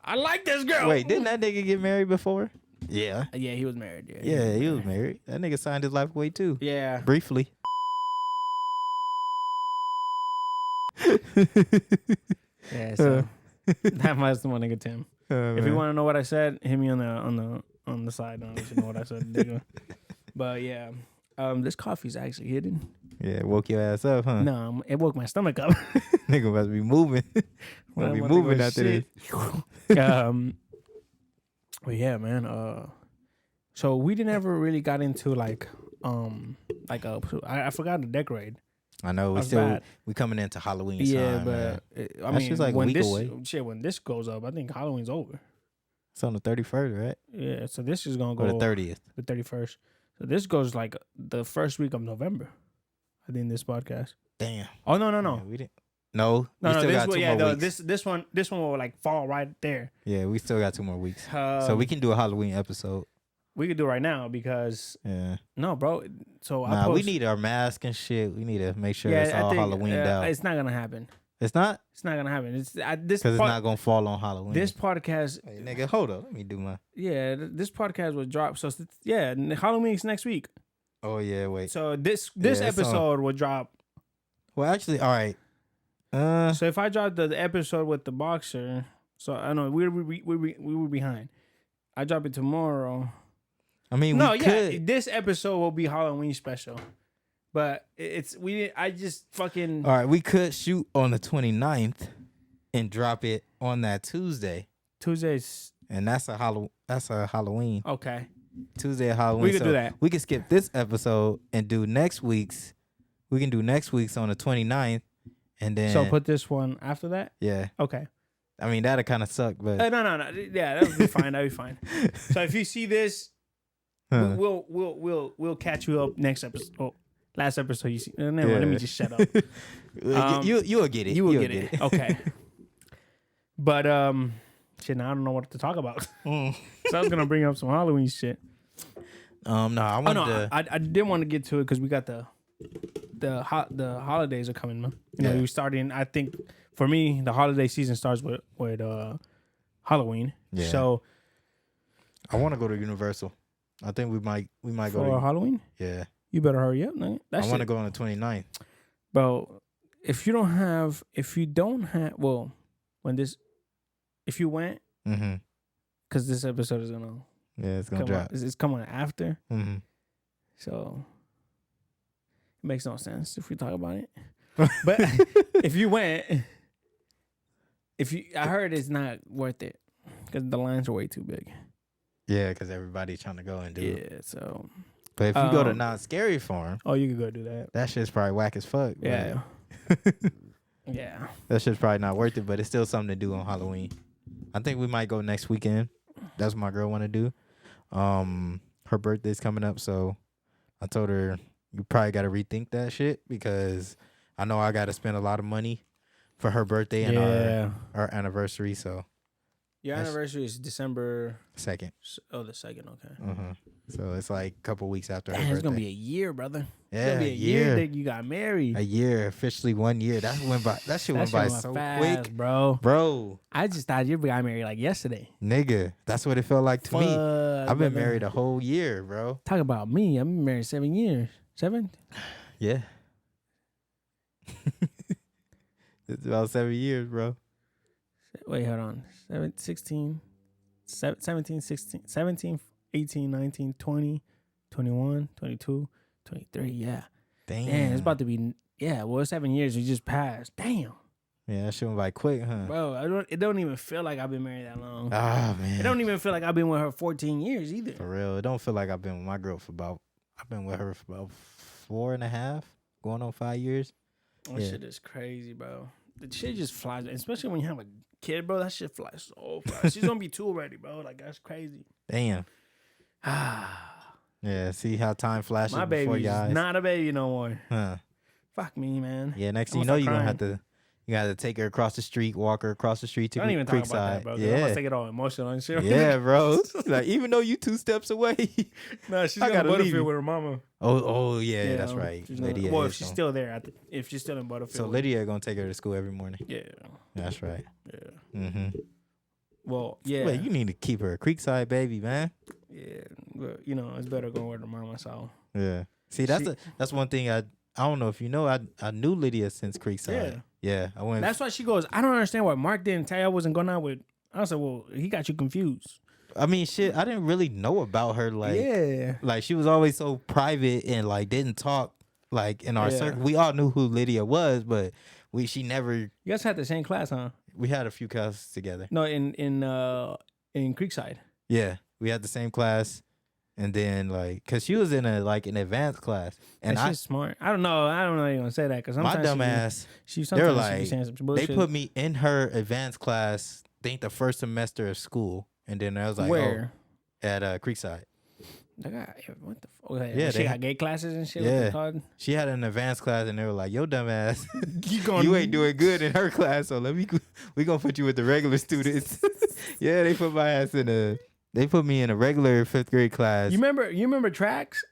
"I like this girl." Wait, didn't that nigga get married before? Yeah. Yeah, he was married. Yeah, he was married. That nigga signed his life away too. Yeah. Briefly. Yeah, so that must one nigga Tim. If you want to know what I said, hit me on the side. I'll let you know what I said, nigga. But yeah, this coffee's actually hidden. Yeah, it woke your ass up, huh? No, it woke my stomach up. Nigga must be moving. Must be moving after this. But yeah, man. So we didn't ever really got into I forgot to decorate. I know we coming into Halloween. Yeah, time, but I mean, she's like a week away. Shit, when this goes up, I think Halloween's over. It's on the 31st, right? Yeah, so this is gonna go or the 30th, the 31st. So this goes like the first week of November. I think this podcast. Damn. Oh no, Yeah, we didn't. No, we still got 2 more weeks. This one will like fall right there. Yeah, we still got 2 more weeks, so we can do a Halloween episode. We could do it right now because no, bro. So we need our mask and shit. We need to make sure it's all Halloweened out. It's not gonna happen. It's not. It's not gonna happen. It's this because it's not gonna fall on Halloween. This podcast, hey, nigga, hold up. Let me do my. Yeah, this podcast will drop. So yeah, Halloween's next week. Oh yeah, wait. So this episode will drop. Well, actually, all right. So if I drop the episode with the boxer, so I know we were behind. I drop it tomorrow. I mean, this episode will be Halloween special, but I just fucking. All right, we could shoot on the 29th and drop it on that Tuesday. Tuesdays, and that's a Halloween. Okay. Tuesday at Halloween. We could do that. We could skip this episode and do next week's. We can do next week's on the 29th, and then put this one after that. Yeah. Okay. I mean that'll kind of suck, but no. Yeah, that would be fine. That'd be fine. So if you see this. We'll catch you up next episode. Oh, last episode you see. Let me just shut up. You'll get it. You will get it. Okay. But shit. Now I don't know what to talk about. So I was gonna bring up some Halloween shit. No, I didn't want to get to it because we got the holidays are coming, man. You know, we're starting. I think for me, the holiday season starts with Halloween. Yeah. So I want to go to Universal. I think we might go to Halloween. Yeah, you better hurry up, man. I want to go on the 29th. Bro, if you don't have, well, if you went, because this episode is gonna drop. It's coming after. Mm-hmm. So it makes no sense if we talk about it. But if you went, I heard it's not worth it because the lines are way too big. Yeah, because everybody's trying to go and do it. Yeah, so. But if you go to Not Scary Farm. Oh, you could go do that. That shit's probably whack as fuck. Yeah. Yeah. That shit's probably not worth it, but it's still something to do on Halloween. I think we might go next weekend. That's what my girl want to do. Her birthday's coming up, so I told her, you probably got to rethink that shit because I know I got to spend a lot of money for her birthday and our anniversary. So your anniversary is December 2nd. Oh, the 2nd. Okay. So it's like a couple weeks after her Damn, birthday. it's gonna be a year, brother. Yeah, it's gonna be a year that you got married. A year, officially 1 year. That went by. That shit went by so fast, quick, bro. I just thought you got married like yesterday, nigga. That's what it felt like to me. I've been married a whole year, bro. Talk about me. I've been married 7 years. 7? Yeah. It's about 7 years, bro. Wait, hold on. 17, 16, 17, 18, 19, 20, 21, 22, 23. Yeah. Damn. It's about to be, well, 7 years. We just passed. Damn. Yeah, that shit went by quick, huh? Bro, it don't even feel like I've been married that long. Ah, man. It don't even feel like I've been with her 14 years either. For real. It don't feel like I've been with my girl I've been with her for about 4.5, going on 5 years. That shit is crazy, bro. The shit just flies, especially when you have a kid, bro. That shit flies so fast. She's gonna be 2 already, bro. Like, that's crazy. Damn. Yeah, see how time flashes My before your eyes. baby's not a baby no more. Huh. Fuck me, man. Yeah, next thing you know, you're gonna have to take her across the street, walk her across the street to don't even Creekside. talk about that, bro. Yeah. I'm gonna take it all emotional and shit. Yeah, bro. Like, even though you 2 steps away. Nah, she's gonna Butterfield with her mama. Oh yeah, that's right. Lydia. Well, if she's still there, if she's still in Butterfield. So Lydia gonna take her to school every morning. Yeah. That's right. Yeah. Mm-hmm. Well, yeah. Wait, you need to keep her a Creekside baby, man. Yeah, but it's better going with her mama. So. Yeah. See, that's one thing I don't know if you know. I knew Lydia since Creekside. Yeah. I went. That's why she goes. I don't understand why Mark didn't tell you I wasn't going out with. I said, well, he got you confused. I mean, shit. I didn't really know about her. Like she was always so private and like didn't talk like in our circle. We all knew who Lydia was, but she never. You guys had the same class, huh? We had a few classes together. No, in Creekside. Yeah, we had the same class, and then like, cause she was in an advanced class, and she's smart. I don't know you're gonna say that because my dumb ass. They're like, they put me in her advanced class. I think the first semester of school, and then I was like, where? At Creekside. What the fuck? Yeah, she got gay classes and shit. Yeah, she had an advanced class, and they were like, "Yo, dumb ass, you ain't doing good in her class, so we gonna put you with the regular students." Yeah, they put my ass they put me in a regular 5th grade class. You remember tracks?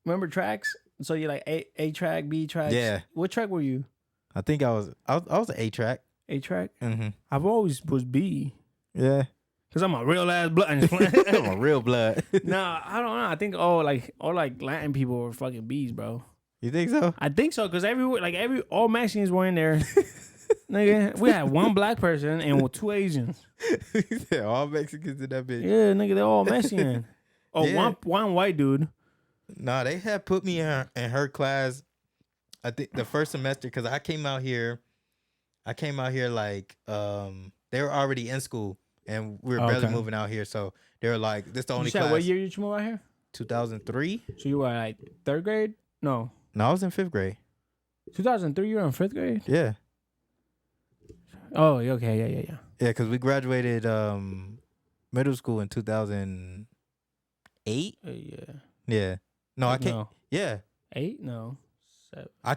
Remember tracks? So you're like A track, B track. Yeah. What track were you? I think I was an A track. A track. Mm-hmm. I've always was B. Yeah. Cause I'm a real ass blood. I'm a real blood. Nah, I don't know. I think all Latin people were fucking B's, bro. You think so? I think so, cause all Mexicans were in there. Nigga, we had 1 black person and 2 Asians. Yeah, all Mexicans in that bitch. Yeah, nigga, they're all Mexican. Oh, yeah. one white dude. Nah, they had put me in her class. I think the first semester, cause I came out here like they were already in school. And we were barely moving out here, so they were like, "This the only class." What year did you move out here? 2003. So you were like 3rd grade? No, I was in 5th grade. 2003. You were in 5th grade? Yeah. Oh, okay, yeah. Yeah, because we graduated middle school in 2008. Yeah. No, I can't. No. Yeah. 8? No. 7. I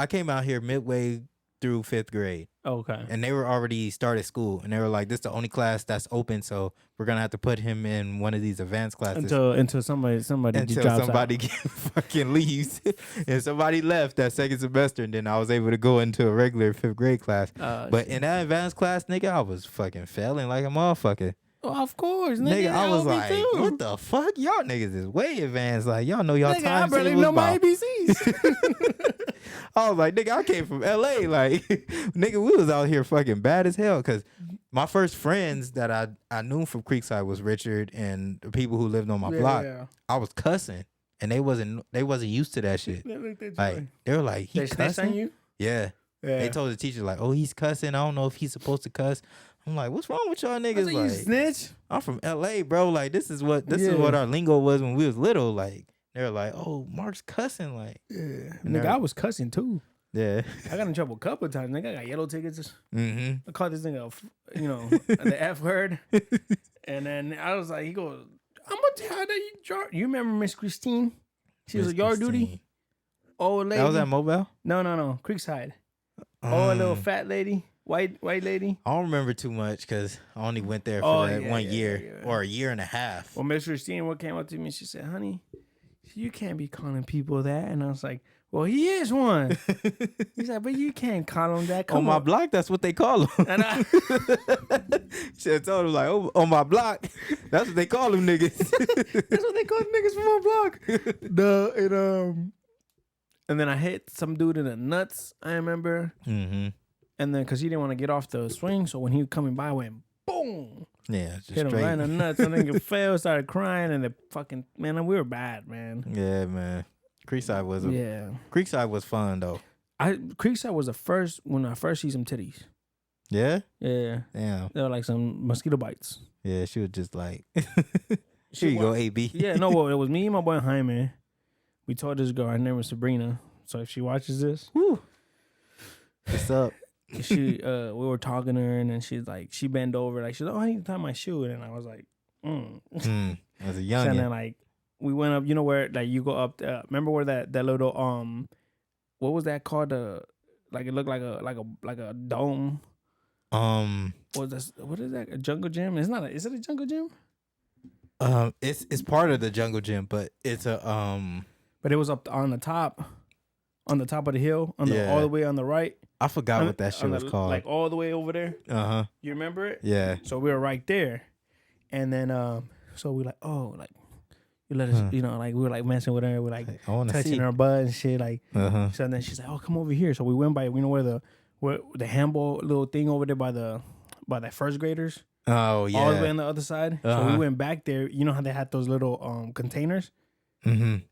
came out here midway through 5th grade. Okay. And they were already started school, and they were like, "This is the only class that's open, so we're gonna have to put him in one of these advanced classes until somebody fucking leaves." And somebody left that 2nd semester, and then I was able to go into a regular 5th grade class. But in that advanced class, nigga, I was fucking failing like a motherfucker. Oh, of course, nigga. I was like, what the fuck? Y'all niggas is way advanced. Like, y'all know y'all time. I barely know my ABCs. I was like, nigga, I came from LA. Like, nigga, we was out here fucking bad as hell. Cause my first friends that I knew from Creekside was Richard and the people who lived on my block. Yeah. I was cussing, and they wasn't used to that shit. Like, they were like, he cussing on you? Yeah. They told the teacher like, oh, he's cussing. I don't know if he's supposed to cuss. I'm like, what's wrong with y'all niggas? Like, you snitch. I'm from LA, bro. Like, this is what our lingo was when we was little. Like, they were like, oh, Mark's cussing. Like, yeah, nigga, I was cussing too. Yeah, I got in trouble a couple of times. Nigga, I got yellow tickets. Mm-hmm. I called this nigga, the F word, and then I was like, he goes, I'm gonna tell that you remember Miss Christine? She was a yard duty. old lady. That was at Mobile? No. Creekside. A little fat lady. White lady. I don't remember too much because I only went there for that 1 year or a year and a half. Well, Miss Christine, what came up to me, she said, honey, you can't be calling people that. And I was like, well, he is one. He's like, but you can't call him that. On my block, that's what they call him. And I should told him, like, oh, on my block, that's what they call them niggas. That's what they call niggas from my block. And then I hit some dude in the nuts, I remember. Mm-hmm. And then, because he didn't want to get off the swing, so when he was coming by, I went, boom. Yeah, just hit him straight. right in the nuts. And then he fell, started crying, and the fucking, man, we were bad, man. Yeah, man. Creekside was fun, though. Creekside was the first, when I first see some titties. Yeah? Yeah. Damn. They were like some mosquito bites. Yeah, she was just like, here you go, AB. Yeah, no, well, it was me and my boy Jaime. We told this girl, her name was Sabrina. So if she watches this, woo, what's up? We were talking to her, and then she's like, she bent over, like, she's like, oh, I need to tie my shoe. And I was like, As a young. And then, like, we went up, you know where, like, you go up, remember where that little, what was that called? Like, it looked like a dome. What is that? A jungle gym? It's not. Is it a jungle gym? It's part of the jungle gym, but it's a But it was up on the top of the hill, all the way on the right. I forgot what that shit was called. Like all the way over there. You remember it? Yeah. So we were right there, and then so we like, oh, like you let us, you know, like we were like messing with her, we like touching her butt and shit, like. So then she's like, oh, come over here. So we went by, you know where the handball little thing over there by the first graders. Oh yeah. All the way on the other side. So we went back there. You know how they had those little containers.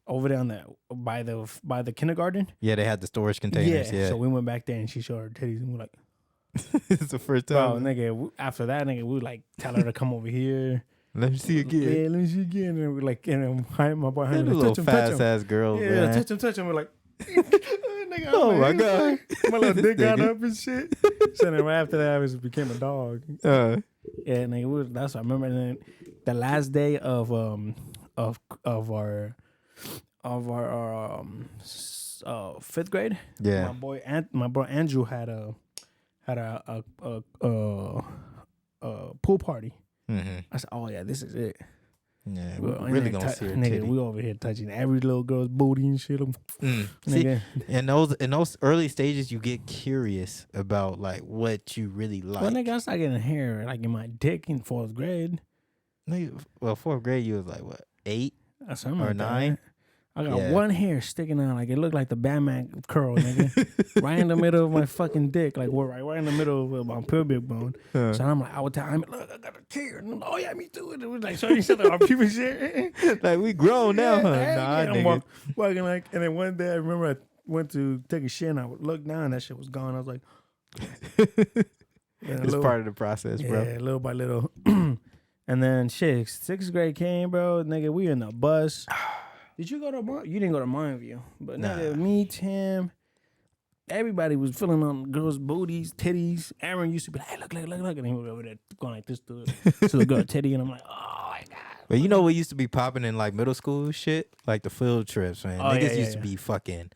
Over there on by the kindergarten. Yeah, they had the storage containers. Yeah. So we went back there and she showed her titties and we're like, it's the first time. Bro, nigga. After that, nigga, we like tell her to come over here. Let me see again. Yeah, let me see again. And we like, and my boy, a little fast ass girl. Yeah, man. touch him. We're like, nigga, oh my god, my little dick got up and shit. So then right after that, it became a dog. Yeah, nigga, that's what I remember. And then the last day of our fifth grade. Yeah, my boy Andrew had a pool party. I said, oh yeah, this is it. Yeah, we're really gonna see her nigga. titty. We over here touching every little girl's booty and shit. See, in those early stages, you get curious about like what you really like. Well, nigga, I started getting hair like in my dick in fourth grade. Well, fourth grade, you was like what, 8 or 9? I got one hair sticking out, like it looked like the Batman curl, nigga, right in the middle of my fucking dick, like right in the middle of my pubic bone. So I'm like, I would tell him, look, I got a tear. And I'm like, oh yeah, me too. And it was like, so you said our people shit. Like we grown now, huh? Nah, nigga. Walking like, and then one day I remember I went to take a shit and I would look down, that shit was gone. I was like, it's part of the process, bro. Yeah, little by little. And then shit, 6th grade came, bro. Nigga, we in the bus. Did you go to you didn't go to Montview, but nigga, me, Tim, everybody was feeling on girls' booties, titties. Aaron used to be like, hey, look, and he was over there going like this to the girl titty, and I'm like, oh my god. But you know what used to be popping in like middle school shit, like the field trips, man. Niggas used to be fucking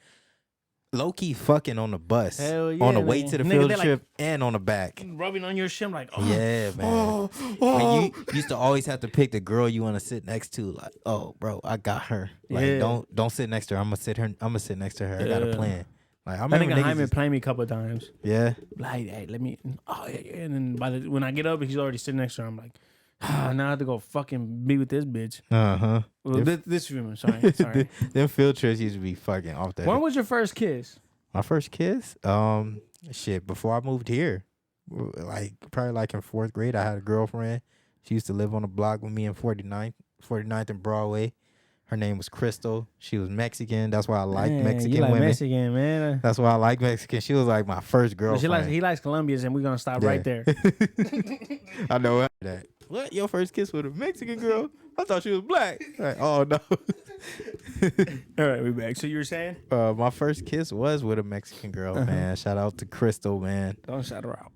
low-key fucking on the bus, on the way to the field trip, like, and on the back. Rubbing on your shin like, oh. Yeah, man. And you used to always have to pick the girl you want to sit next to. Like, oh, bro, I got her. Like, don't sit next to her. I'm gonna sit next to her. I got a plan. Like, I remember niggas been playing me a couple of times. Yeah. Like, hey, let me. Oh yeah. And then when I get up, he's already sitting next to her. I'm like, now I have to go fucking be with this bitch. Well, this woman, sorry. Them field trips used to be fucking off the. When was your first kiss? My first kiss? Shit, before I moved here. Like, probably like in 4th grade, I had a girlfriend. She used to live on the block with me in 49th and Broadway. Her name was Crystal. She was Mexican. That's why I like Mexican women. Mexican, man. That's why I like Mexican. She was like my first girlfriend. He likes Colombians, and we're gonna stop right there. I know that. What? Your first kiss with a Mexican girl? I thought she was black. Like, oh no. All right, we back. So you were saying? My first kiss was with a Mexican girl, man. Shout out to Crystal, man. Don't shout her out.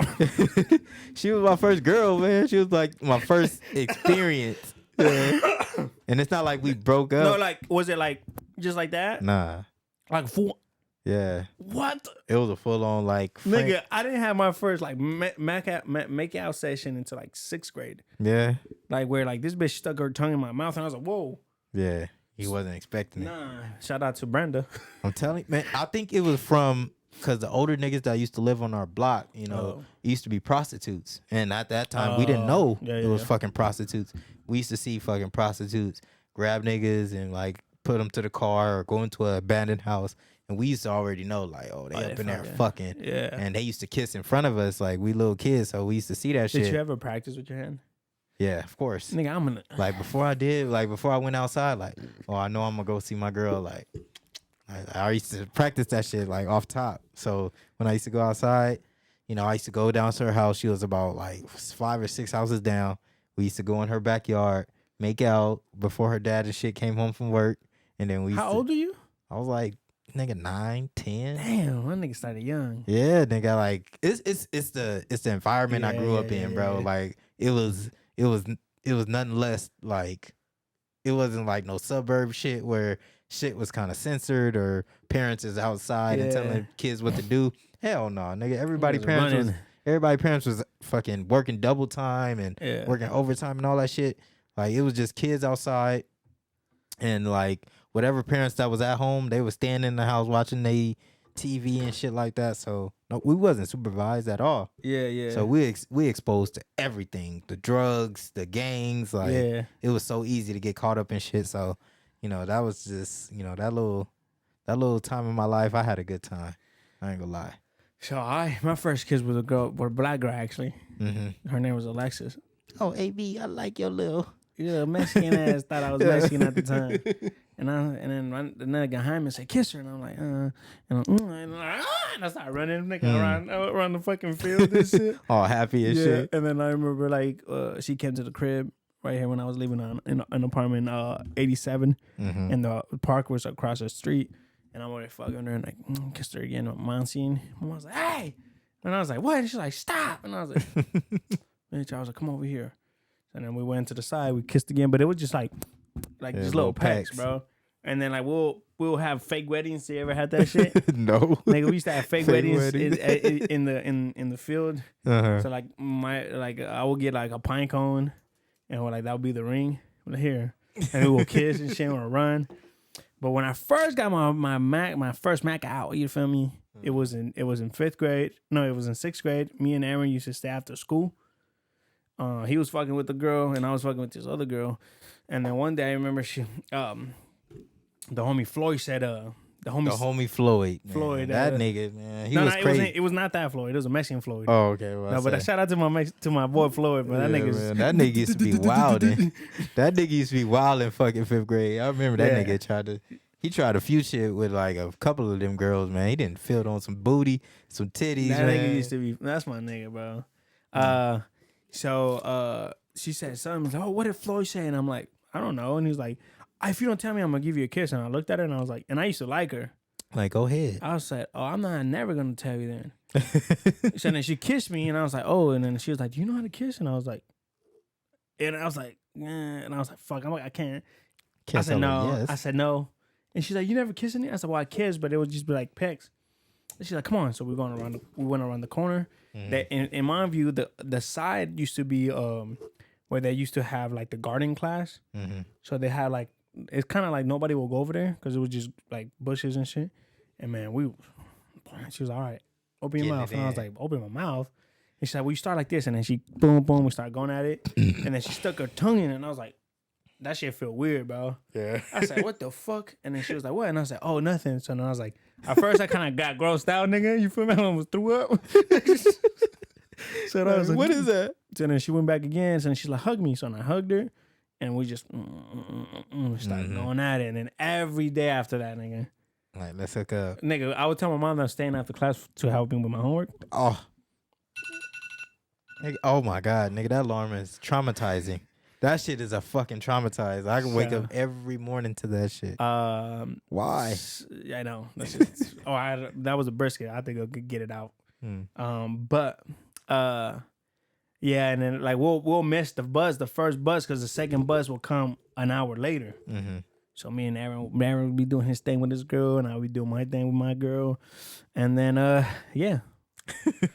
She was my first girl, man. She was like my first experience. And it's not like we broke up. No, like, was it like just like that? Nah. Like full. Yeah. What? It was a full on like Nigga, I didn't have my first like make out session until like 6th grade. Yeah. Like where like this bitch stuck her tongue in my mouth and I was like, whoa. Yeah. He wasn't expecting it. Nah. Shout out to Brenda. I'm telling you, man, I think it was from because the older niggas that used to live on our block, you know, used to be prostitutes. And at that time, we didn't know it was fucking prostitutes. We used to see fucking prostitutes grab niggas and like put them to the car or go into an abandoned house. And we used to already know, like, oh, they up in there fucking. Yeah. And they used to kiss in front of us, like we little kids. So we used to see that shit. Did you ever practice with your hand? Yeah, of course. Nigga, I'm gonna like before I went outside, like, oh, I know I'm gonna go see my girl. Like, I used to practice that shit like off top. So when I used to go outside, you know, I used to go down to her house. She was about like 5 or 6 houses down. We used to go in her backyard, make out before her dad and shit came home from work. And then we used How old are you? I was like, nigga, 9, 10. Damn, my nigga started young. Yeah, nigga, like it's the environment I grew up in, bro. Like it was nothing less like it wasn't like no suburb shit where shit was kind of censored or parents is outside and telling kids what to do. Hell no, nigga. Everybody parents was fucking working double time and working overtime and all that shit. Like it was just kids outside and like whatever parents that was at home, they was standing in the house watching they TV and shit like that. So no, we wasn't supervised at all. Yeah. So we exposed to everything, the drugs, the gangs. Like it was so easy to get caught up in shit. So you know that was just that little time in my life. I had a good time. I ain't gonna lie. So my first kiss with a black girl actually. Mm-hmm. Her name was Alexis. Oh, AB, I like your little Mexican ass. Thought I was Mexican at the time. And then the nigga behind me said, kiss her. And I'm like, and I started running, nigga, around the fucking field and shit. All happy and shit. And then I remember, like, she came to the crib right here when I was living in an apartment 87. Mm-hmm. And the park was across the street. And I'm already fucking her and, like, kissed her again with Monsignor. And I was like, hey. And I was like, what? And she's like, stop. And I was like, bitch, I was like, come over here. And then we went to the side, we kissed again, but it was just like just little pecks, bro. And then like we'll have fake weddings. You ever had that shit? No. Nigga, we used to have fake weddings in the field. Uh-huh. So like I would get like a pine cone, and like that would be the ring here, and we will kiss and shit or run. But when I first got my first Mac out, you feel me? It was in 5th grade. No, it was in 6th grade. Me and Aaron used to stay after school. He was fucking with the girl, and I was fucking with this other girl. And then one day I remember the homie Floyd said, the homie Floyd. Man. Floyd, that nigga, man, he was crazy. It was not that Floyd. It was a Mexican Floyd. Oh, okay. Well, no, but shout out to my boy Floyd, but that nigga used to be wilding. That nigga used to be wild in fucking 5th grade. I remember that nigga tried a few shit with like a couple of them girls, man. He didn't feel on some booty, some titties. That man. Nigga used to be. That's my nigga, bro. So she said something. Like, oh, what did Floyd say? And I'm like, I don't know. And he was like, if you don't tell me, I'm gonna give you a kiss. And I looked at her and I was like, and I used to like her. Like, go ahead. I was like, oh, I'm never gonna tell you then. So then she kissed me and I was like, oh, and then she was like, do you know how to kiss? And I was like, and I was like, fuck, I can't. I said no. Yes. I said no. And she's like, you never kissing it? I said, well, I kissed, but it would just be like pecks. And she's like, come on. So we went around the corner. Mm-hmm. That in my view, the side used to be where they used to have like the garden class. Mm-hmm. So they had like, it's kind of like nobody will go over there because it was just like bushes and shit. And man, she was all right, open your mouth. And I was like, open my mouth. And she's like, well, you start like this. And then she, boom, boom, we started going at it. And then she stuck her tongue in it. And I was like, that shit feel weird, bro. Yeah. I said, what the fuck? And then she was like, what? And I was like, oh, nothing. So then I was like, at first I kind of got grossed out, nigga. You feel me? I almost threw up. So I was like, what is that? So then she went back again. So then she's like, hug me. So then I hugged her. And we just started going at it. And then every day after that, nigga. Like, let's hook up. Nigga, I would tell my mom that I was staying after class to help me with my homework. Oh. Nigga, oh my God, nigga, that alarm is traumatizing. That shit is a fucking traumatized. I can wake up every morning to that shit. Why? Yeah, I know. That's just, that was a brisket. I think I could get it out. Yeah, and then like we'll miss the first bus, because the second bus will come an hour later. Mm-hmm. So me and Aaron would be doing his thing with his girl, and I would be doing my thing with my girl. And then, yeah.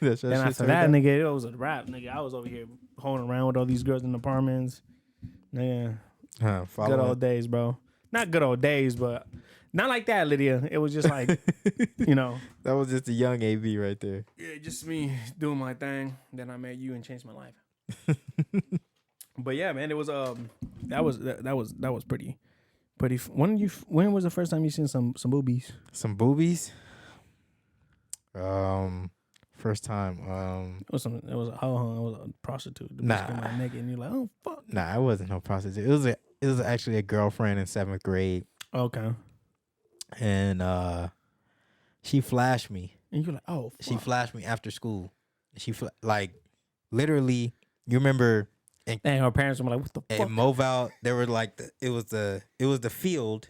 Then after that, nigga, it was a wrap, nigga. I was over here holding around with all these girls in apartments. Nigga. Good old days, bro. Not good old days, but not like that, Lydia. It was just like, you know. That was just a young AV right there. Yeah, just me doing my thing. Then I met you and changed my life. But yeah, man, it was that was pretty. When was the first time you seen some boobies? Some boobies? First time. It was a prostitute. Nah, naked, and you're like, oh fuck. Nah, it wasn't no prostitute. It was actually a girlfriend in 7th grade. Okay. And she flashed me. And you're like, oh fuck. She flashed me after school. She like literally. You remember? And her parents were like, "What the fuck?" In Moval, there were like it was the field,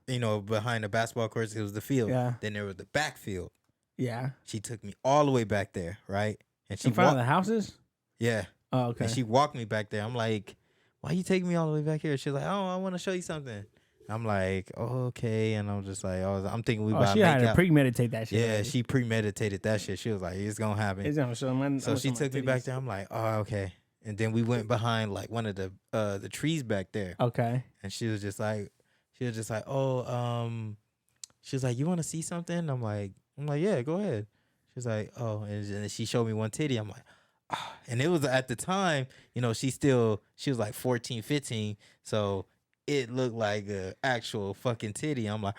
you know, behind the basketball courts. It was the field. Yeah. Then there was the backfield. Yeah. She took me all the way back there, right? And she in front of the houses. Yeah. Oh, okay. And she walked me back there. I'm like, "Why you taking me all the way back here?" She's like, "Oh, I want to show you something." I'm like, "Oh, okay," and I'm just like, I'm thinking we about to make out. She had to premeditate that shit. Yeah, she premeditated that shit. She was like, "It's gonna happen." It's gonna show. So she took me back there. I'm like, "Oh, okay." And then we went behind like one of the trees back there. Okay. And she was just like, oh, she was like, you want to see something? I'm like, yeah, go ahead. She was like, oh, and then she showed me one titty. I'm like, ah. And it was at the time, you know, she was like 14, 15. So it looked like an actual fucking titty. I'm like,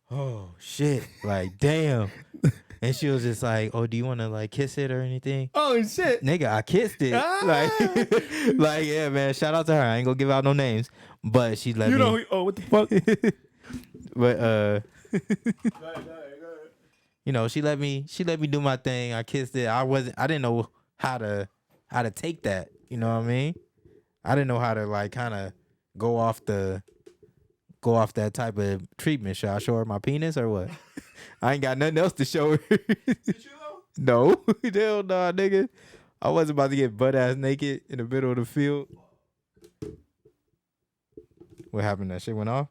oh shit, like damn. And she was just like, "Oh, do you want to like kiss it or anything?" Oh shit, nigga, I kissed it. Like, yeah, man. Shout out to her. I ain't gonna give out no names, but she let me. You know, what the fuck? But go ahead. You know, she let me do my thing. I kissed it. I didn't know how to take that. You know what I mean? I didn't know how to like kind of go off that type of treatment. Should I show her my penis or what? I ain't got nothing else to show her. Did you though? No. Hell nah, nigga. I wasn't about to get butt ass naked in the middle of the field. What happened? That shit went off?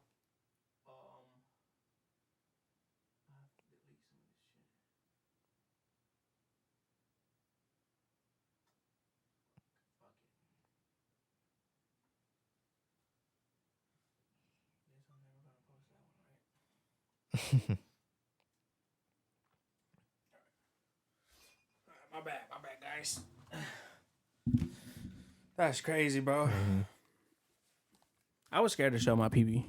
My bad, guys. That's crazy, bro. Mm-hmm. I was scared to show my PB.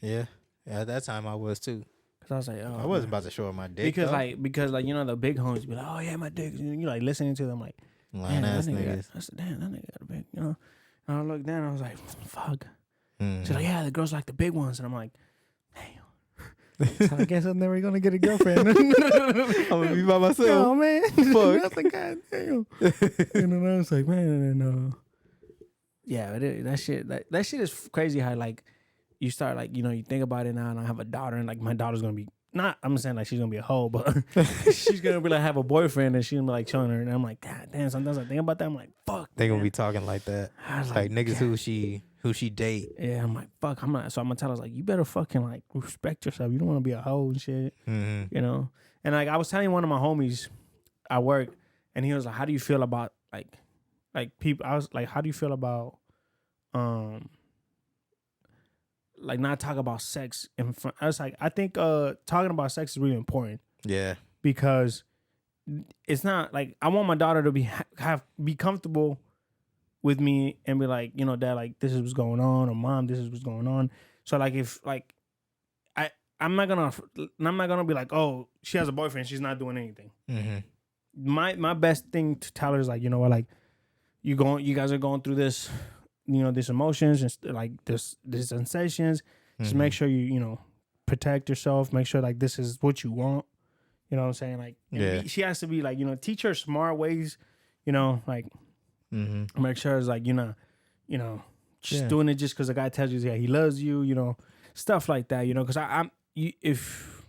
Yeah, at that time I was too. Cause I was like, oh, I wasn't about to show her my dick. Because you know the big homies be like, oh yeah, my dick. You like listening to them like, lying ass niggas. I said, damn, that nigga got a big, you know. And I looked down, I was like, fuck. Mm-hmm. She's like, yeah, the girls like the big ones, and I'm like, damn. So I guess I'm never gonna get a girlfriend. I'm gonna be by myself. Oh man, fuck. That's like, God damn. And then I was like, man, and yeah, that shit is crazy. How like you start like you think about it now, and I have a daughter, and like my daughter's gonna be not. I'm saying like she's gonna be a hoe, but she's gonna be like have a boyfriend, and she's gonna be like showing her, and I'm like, God damn. Sometimes I think about that, I'm like, fuck. They gonna be talking like that. Like niggas God. who she date. Yeah, I'm like, fuck. I'm gonna tell her like, you better fucking like respect yourself. You don't want to be a hoe and shit. Mm-hmm. You know. And like I was telling one of my homies at work, and he was like, how do you feel about like people? I was like, how do you feel about like not talk about sex in front? I was like, I think talking about sex is really important. Yeah. Because it's not like I want my daughter to be comfortable with me and be like, Dad, like this is what's going on, or Mom, this is what's going on. So like if like I'm not gonna be like, oh, she has a boyfriend, she's not doing anything. Mm-hmm. My best thing to tell her is like, you know what, like you guys are going through this, these emotions and like this sensations. Mm-hmm. Just make sure you protect yourself. Make sure like this is what you want. You know what I'm saying? Like, she has to be like, teach her smart ways. Like. Mm-hmm. Make sure it's like just doing it just because the guy tells you he loves you, stuff like that, because if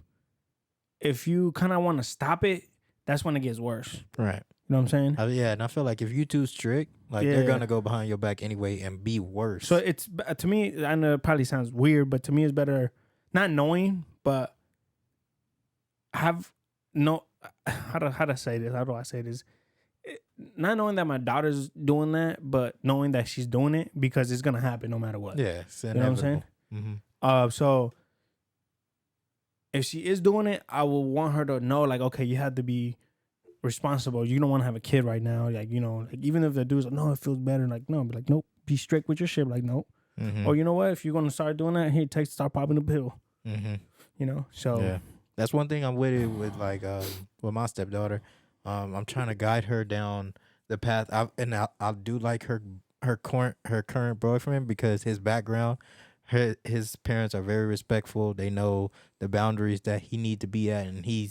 you kind of want to stop it, that's when it gets worse, right? You know what I'm saying? Yeah, and I feel like if you too strict, like they're gonna go behind your back anyway and be worse. So it's to me. I know it probably sounds weird, but to me, it's better not knowing, but have no. How do I say this? How do I say this? Not knowing that my daughter's doing that, but knowing that she's doing it because it's gonna happen no matter what. Yeah, it's you know what I'm saying? Mm-hmm. So if she is doing it, I will want her to know, like, okay, you have to be responsible. You don't want to have a kid right now, like, you know, like, even if the dude's like, no, it feels better, like, no, be like, nope, be strict with your shit, like, nope. Mm-hmm. Or you know what, if you're gonna start doing that, here, start popping the pill. Mm-hmm. You know, so yeah, that's one thing I'm with it with, like, with my stepdaughter. I'm trying to guide her down the path. I do like her current boyfriend because his background, his parents are very respectful. They know the boundaries that he need to be at, and he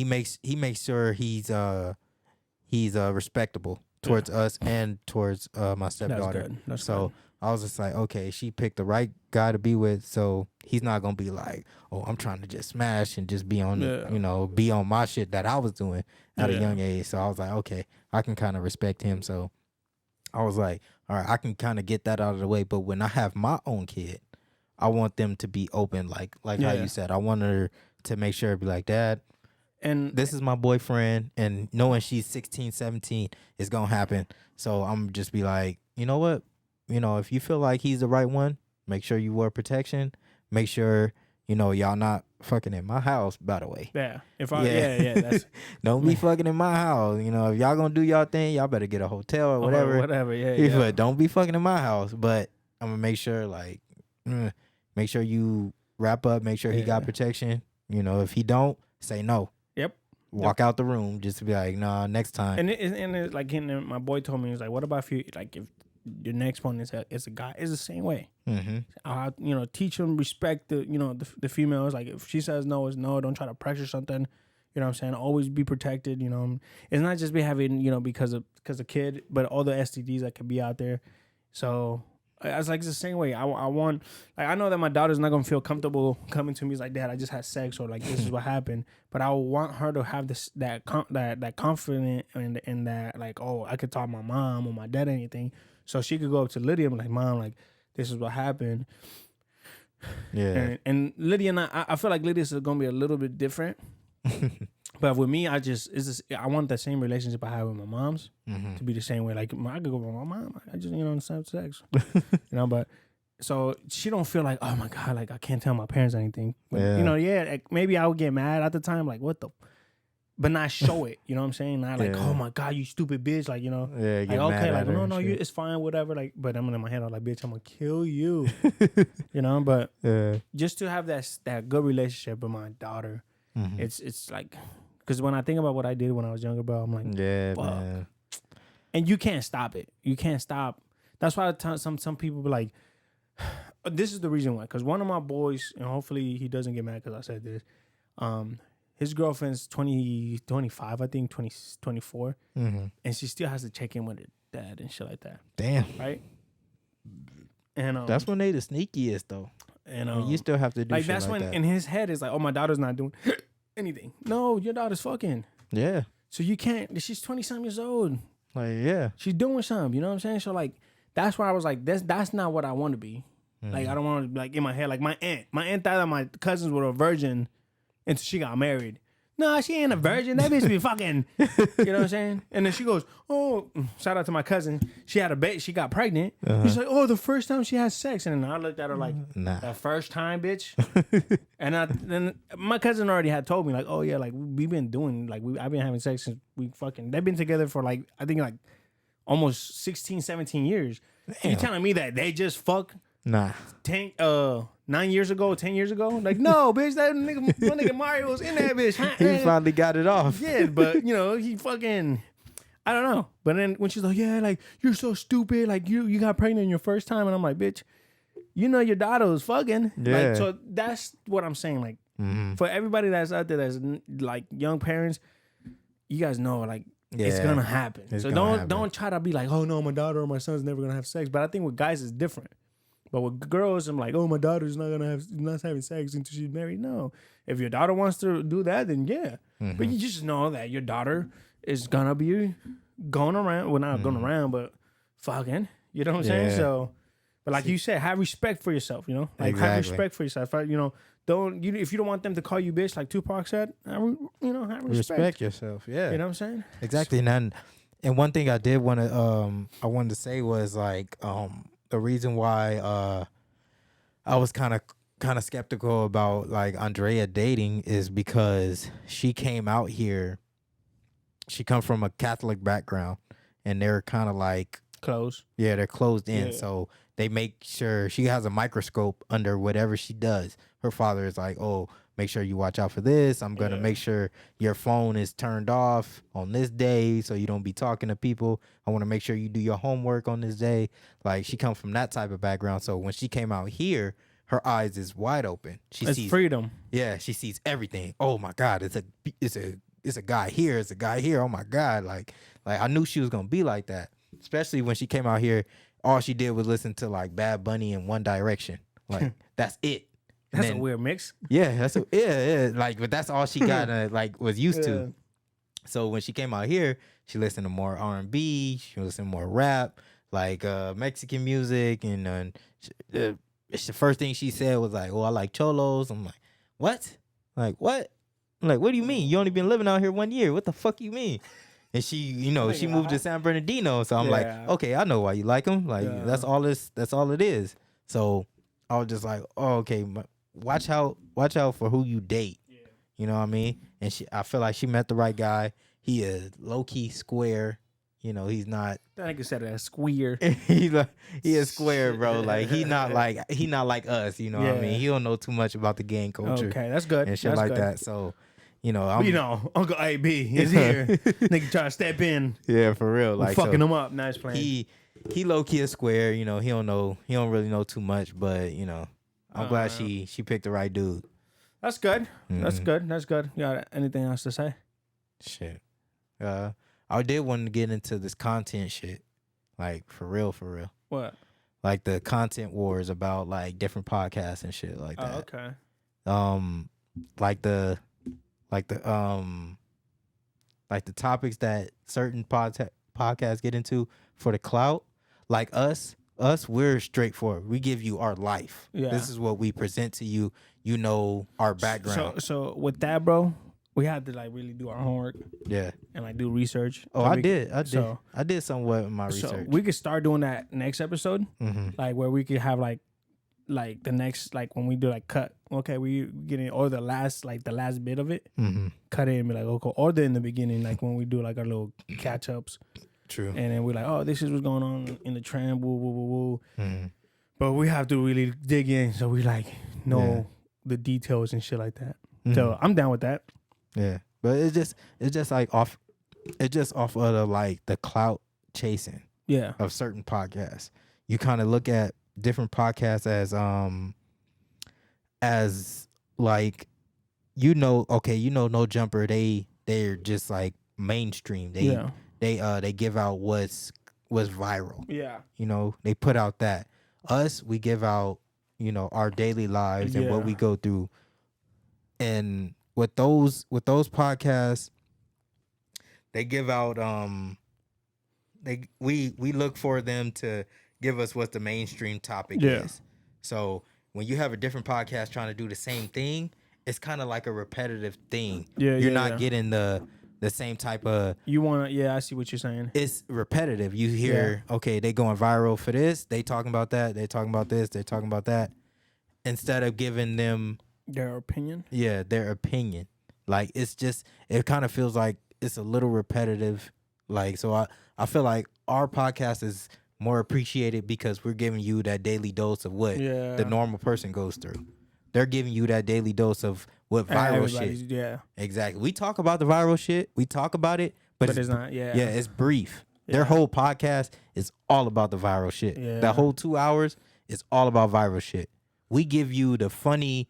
makes sure he's respectable towards us and towards my stepdaughter. That's so good. I was just like, okay, she picked the right guy to be with, so he's not gonna be like, oh, I'm trying to just smash and just be on be on my shit that I was doing at a young age. So I was like, okay, I can kind of respect him. So I was like, all right, I can kind of get that out of the way. But when I have my own kid, I want them to be open, like how you said. I want her to make sure, be like, Dad, and this is my boyfriend, and knowing she's 16, 17 is gonna happen. So I'm just be like, you know what? You know, if you feel like he's the right one, make sure you wear protection. Make sure, you know, y'all not fucking in my house, by the way. Yeah. That's don't be fucking in my house. You know, if y'all gonna do y'all thing, y'all better get a hotel or whatever. Whatever, yeah. But don't be fucking in my house. But I'm gonna make sure, like, make sure you wrap up, make sure he got protection. You know, if he don't, say no. Yep. Walk out the room, just to be like, nah, next time. And it, like, my boy told me, he was like, what about if you, like, if your next one is a guy, it's the same way. Mm-hmm. You know, teach him respect the females. Like, if she says no, it's no. Don't try to pressure something. You know what I'm saying? Always be protected. You know, it's not just be having, you know, because of kid, but all the STDs that could be out there. So I was like, it's the same way. I want, like, I know that my daughter's not gonna feel comfortable coming to me like, Dad, I just had sex, or like, this is what happened. But I want her to have that confidence in that, like, oh, I could talk to my mom or my dad or anything. So she could go up to Lydia and be like, Mom, like, this is what happened. Yeah. And Lydia and I feel like Lydia's going to be a little bit different. But with me, I want that same relationship I have with my mom's to be the same way. Like, I could go with my mom. I just, you know, have sex. You know, but so she don't feel like, oh my God, like, I can't tell my parents anything. But, you know, like, maybe I would get mad at the time, like, what the... But not show it, you know what I'm saying? Not like, oh my God, you stupid bitch, like, you know, like, okay, like, no, it's fine, whatever, like, but I'm in my head, I'm like, bitch, I'm gonna kill you, you know. But just to have that good relationship with my daughter, it's like, because when I think about what I did when I was younger, bro, I'm like, fuck. Man. And you can't stop it. You can't stop. That's why some people be like, this is the reason why. Because one of my boys, and hopefully he doesn't get mad because I said this, his girlfriend's 25, I think, 24. And she still has to check in with her dad and shit like that. Damn. Right? And that's when they the sneakiest, though. And you still have to do like, shit that's like when that. In his head is like, oh, my daughter's not doing anything. No, your daughter's fucking. Yeah. So you can't. She's 20-something years old. Like, yeah. She's doing something. You know what I'm saying? So, like, that's why I was like, that's not what I want to be. Like, I don't want to be, like, in my head. Like, my aunt thought that my cousins were a virgin until she got married. No, she ain't a virgin. That bitch be fucking. You know what I'm saying? And then she goes, oh, shout out to my cousin. She had a baby. She got pregnant. She's like, oh, the first time she had sex. And then I looked at her like, the first time, bitch. And then my cousin already had told me, like, oh, yeah, like, we've been doing, like, I've been having sex since they've been together for, like, I think, like, almost 16, 17 years. You telling me that they just fuck? Nah. 9 years ago, 10 years ago? Like, no, bitch, that nigga Mario was in that bitch. He finally got it off. Yeah, but, you know, he fucking, I don't know. But then when she's like, yeah, like, you're so stupid. Like, you got pregnant your first time. And I'm like, bitch, you know your daughter was fucking. Yeah. Like, so that's what I'm saying. Like, for everybody that's out there that's, like, young parents, you guys know, like, it's going to happen. So don't try to be like, oh, no, my daughter or my son's never going to have sex. But I think with guys, it's different. But with girls, I'm like, oh, my daughter's not having sex until she's married. No, if your daughter wants to do that, then yeah. Mm-hmm. But you just know that your daughter is gonna be going around. Well, not going around, but fucking. You know what I'm saying? So, but like you said, have respect for yourself. You know, like have respect for yourself. You know, if you don't want them to call you bitch, like Tupac said, have respect. Respect yourself. Yeah, you know what I'm saying? Exactly. And one thing I did want to I wanted to say was like the reason why I was kind of skeptical about like Andrea dating is because she came out here. She come from a Catholic background, and they're kind of like closed. Yeah, they're closed in. Yeah. So they make sure she has a microscope under whatever she does. Her father is like, oh, make sure you watch out for this. I'm going to make sure your phone is turned off on this day so you don't be talking to people. I want to make sure you do your homework on this day. Like, she comes from that type of background. So when she came out here, her eyes is wide open. She sees freedom. Yeah, she sees everything. Oh my God, it's a guy here. It's a guy here. Oh my God. Like I knew she was going to be like that. Especially when she came out here, all she did was listen to like Bad Bunny and One Direction. Like that's it. That's a weird mix. Yeah, Like, but that's all she got was used to. So when she came out here, she listened to more R&B. She listened to more rap, like Mexican music, and the first thing she said was like, "Oh, I like cholos." I'm like, "What? Like what? I'm like, what do you mean? You only been living out here 1 year? What the fuck you mean?" And she, she moved to San Bernardino. So I'm like, okay, I know why you like them. Like that's all it is. So I was just like, oh, okay, watch out for who you date. Yeah. You know what I mean? And I feel like she met the right guy. He is low key square. He's not. I think said that square. he is square, bro. Like he not like us. You know what I mean? He don't know too much about the gang culture. Okay, that's good. And shit like that. So. Uncle AB is here. Nigga try to step in. Yeah, for real. Like fucking him up. Nice playing. He low key a square. He don't really know too much, but I'm glad she picked the right dude. That's good. Mm-hmm. That's good. You got anything else to say? Shit. I did want to get into this content shit. Like for real. What? Like the content wars about like different podcasts and shit like that. Oh, okay. Like the topics that certain podcasts get into for the clout, like us, we're straightforward. We give you our life. Yeah. This is what we present to you. Our background. So with that, bro, we had to like really do our homework. Yeah. And like do research. Oh, I did somewhat in my research. So we could start doing that next episode, like where we could have like the next, like when we do like cut, okay, we getting or the last bit of it, cut it and be like, okay, or in the beginning, like when we do like our little catch ups. True. And then we're like, oh, this is what's going on in the trend, woo, woo, woo, woo. But we have to really dig in, so we like know the details and shit like that. So I'm down with that. Yeah, but it's just like off of the clout chasing. Yeah. Of certain podcasts, you kind of look at different podcasts as like No Jumper, they're just like mainstream. They give out what's viral. Yeah. They put out that. Us, we give out our daily lives and what we go through. And with those podcasts, they give out we look for them to give us what the mainstream topic is. So when you have a different podcast trying to do the same thing, it's kind of like a repetitive thing. You're not getting the same type of. You want to, I see what you're saying. It's repetitive. You hear, okay, they going viral for this. They talking about that. They talking about this. They talking about that. Instead of giving them their opinion. Yeah, their opinion. Like it kind of feels like it's a little repetitive. Like, so I feel like our podcast is more appreciated because we're giving you that daily dose of what the normal person goes through. They're giving you that daily dose of what viral shit. Yeah. Exactly. We talk about the viral shit. We talk about it, but it's not. Yeah. Yeah, it's brief. Yeah. Their whole podcast is all about the viral shit. Yeah. That whole 2 hours is all about viral shit. We give you the funny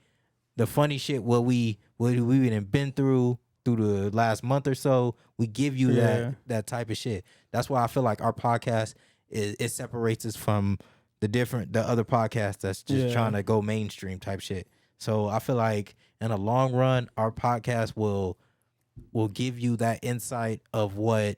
shit, what we've been through the last month or so. We give you that type of shit. That's why I feel like our podcast it separates us from the other podcasts that's just trying to go mainstream type shit. So I feel like in the long run, our podcast will give you that insight of what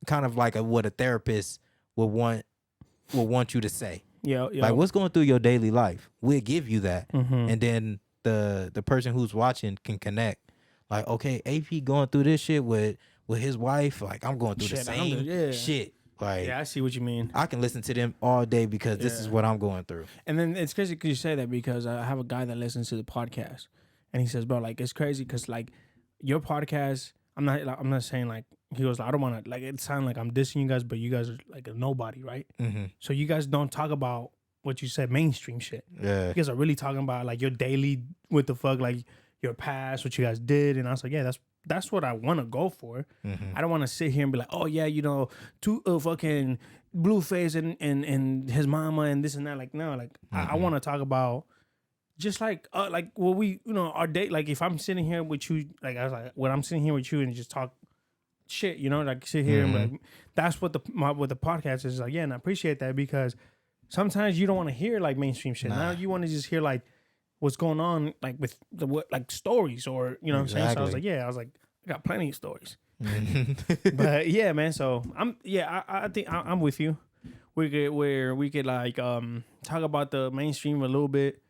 kind of like what a therapist would want you to say. Yeah. Like what's going through your daily life. We'll give you that. And then the person who's watching can connect. Like, okay, AP going through this shit with his wife. Like, I'm going through the same shit. Like, yeah, I see what you mean. I can listen to them all day because this is what I'm going through. And then it's crazy because you say that because I have a guy that listens to the podcast, and he says, "Bro, like it's crazy because like your podcast, I'm not saying like he goes, I don't want to like it sound like I'm dissing you guys, but you guys are like a nobody, right? So you guys don't talk about what you said mainstream shit. Yeah, you guys are really talking about like your daily what the fuck like your past, what you guys did, and I was like, yeah, that's what I want to go for. I don't want to sit here and be like, oh yeah, you know, fucking Blueface and his mama and this and that. Like no, like I want to talk about just like what we, you know, our date. Like if I'm sitting here with you, like I was like when I'm sitting here with you and just talk shit, you know, like sit here and like that's what the podcast is like. Yeah, and I appreciate that because sometimes you don't want to hear like mainstream shit. Now you want to just hear like what's going on, like with like stories or you know what I'm saying. So I was like, I got plenty of stories. But yeah, man. So I think I'm with you. We could like talk about the mainstream a little bit,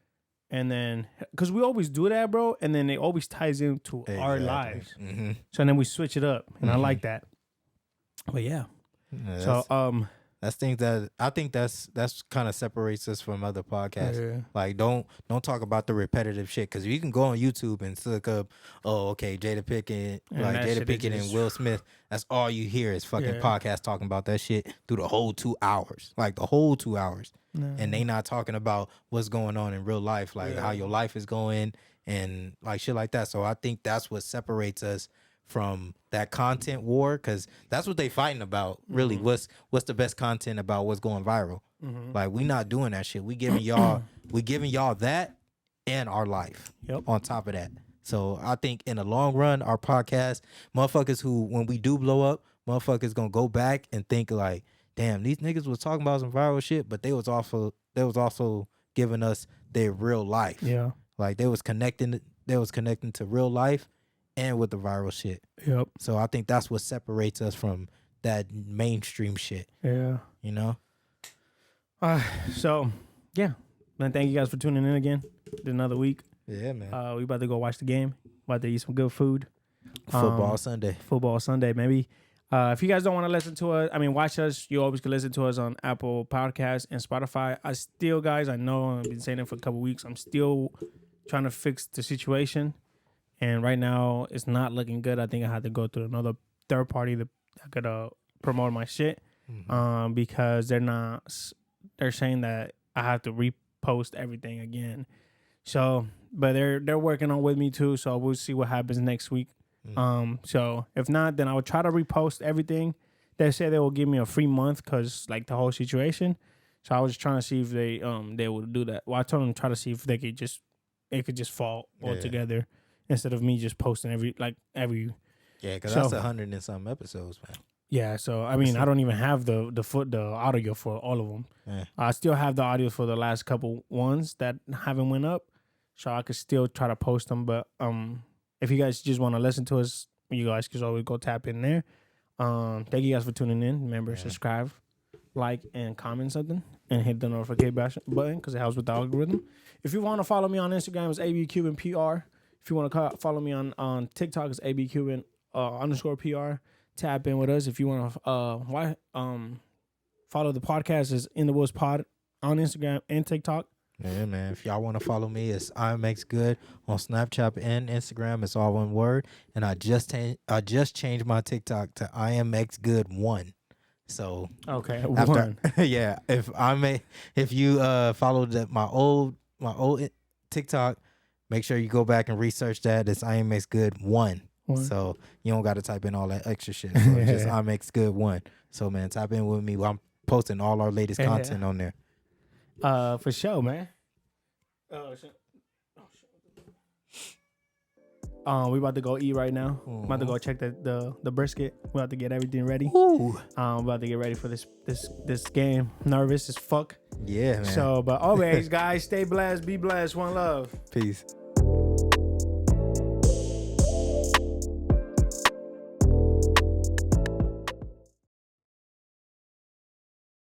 and then because we always do that, bro, and then it always ties into our lives. So then we switch it up, and I like that. But yeah so that's things that I think that's kind of separates us from other podcasts. Yeah. Like don't talk about the repetitive shit because you can go on YouTube and look up, oh okay, Jada Pinkett and Will Smith. That's all you hear is fucking podcasts talking about that shit through the whole 2 hours, like the whole 2 hours, and they not talking about what's going on in real life, like how your life is going and like shit like that. So I think that's what separates us from that content war, because that's what they fighting about really. What's the best content about what's going viral? Like we not doing that shit. We giving y'all that and our life on top of that. So I think in the long run, our podcast, motherfuckers who when we do blow up, motherfuckers gonna go back and think like, damn, these niggas was talking about some viral shit, but they was also giving us their real life. Yeah, like they was connecting to real life and with the viral shit. Yep. So I think that's what separates us from that mainstream shit. Yeah. You know? So, yeah. Man, thank you guys for tuning in again. Another week. Yeah, man. We about to go watch the game. About to eat some good food. Football Sunday, maybe. If you guys don't want to listen to us, watch us, you always can listen to us on Apple Podcasts and Spotify. I know I've been saying it for a couple weeks. I'm still trying to fix the situation. And right now, it's not looking good. I think I had to go through another third party that could promote my shit because they're saying that I have to repost everything again. So, but they're working on with me too. So we'll see what happens next week. So if not, then I will try to repost everything. They say they will give me a free month because like the whole situation. So I was just trying to see if they would do that. Well, I told them to try to see if it could just fall altogether. Instead of me just posting every. Yeah, because that's 100 and some episodes, man. Yeah, so I don't even have the audio for all of them. Yeah. I still have the audio for the last couple ones that haven't went up, so I could still try to post them. But if you guys just want to listen to us, you guys can always go tap in there. Thank you guys for tuning in. Remember, subscribe, like, and comment something, and hit the notification button because it helps with the algorithm. If you want to follow me on Instagram, it's ABCubanPR. If you want to follow me on TikTok, it's ABCuban _PR. Tap in with us. If you want to follow the podcast, it's In the Woods Pod on Instagram and TikTok. Yeah, man. If y'all want to follow me, it's IMXGood on Snapchat and Instagram. It's all one word. And I just changed my TikTok to IMXGood1. So okay, after, yeah. If you followed my old TikTok. Make sure you go back and research that. It's IMXGood1. So you don't got to type in all that extra shit. So it's just IMXGood1. So, man, type in with me. I'm posting all our latest content on there. For sure, man. Oh, shit. We about to go eat right now. I'm about to go check the brisket. We're about to get everything ready. About to get ready for this game. Nervous as fuck. Yeah, man. So, but always, guys, stay blessed, be blessed, one love. Peace.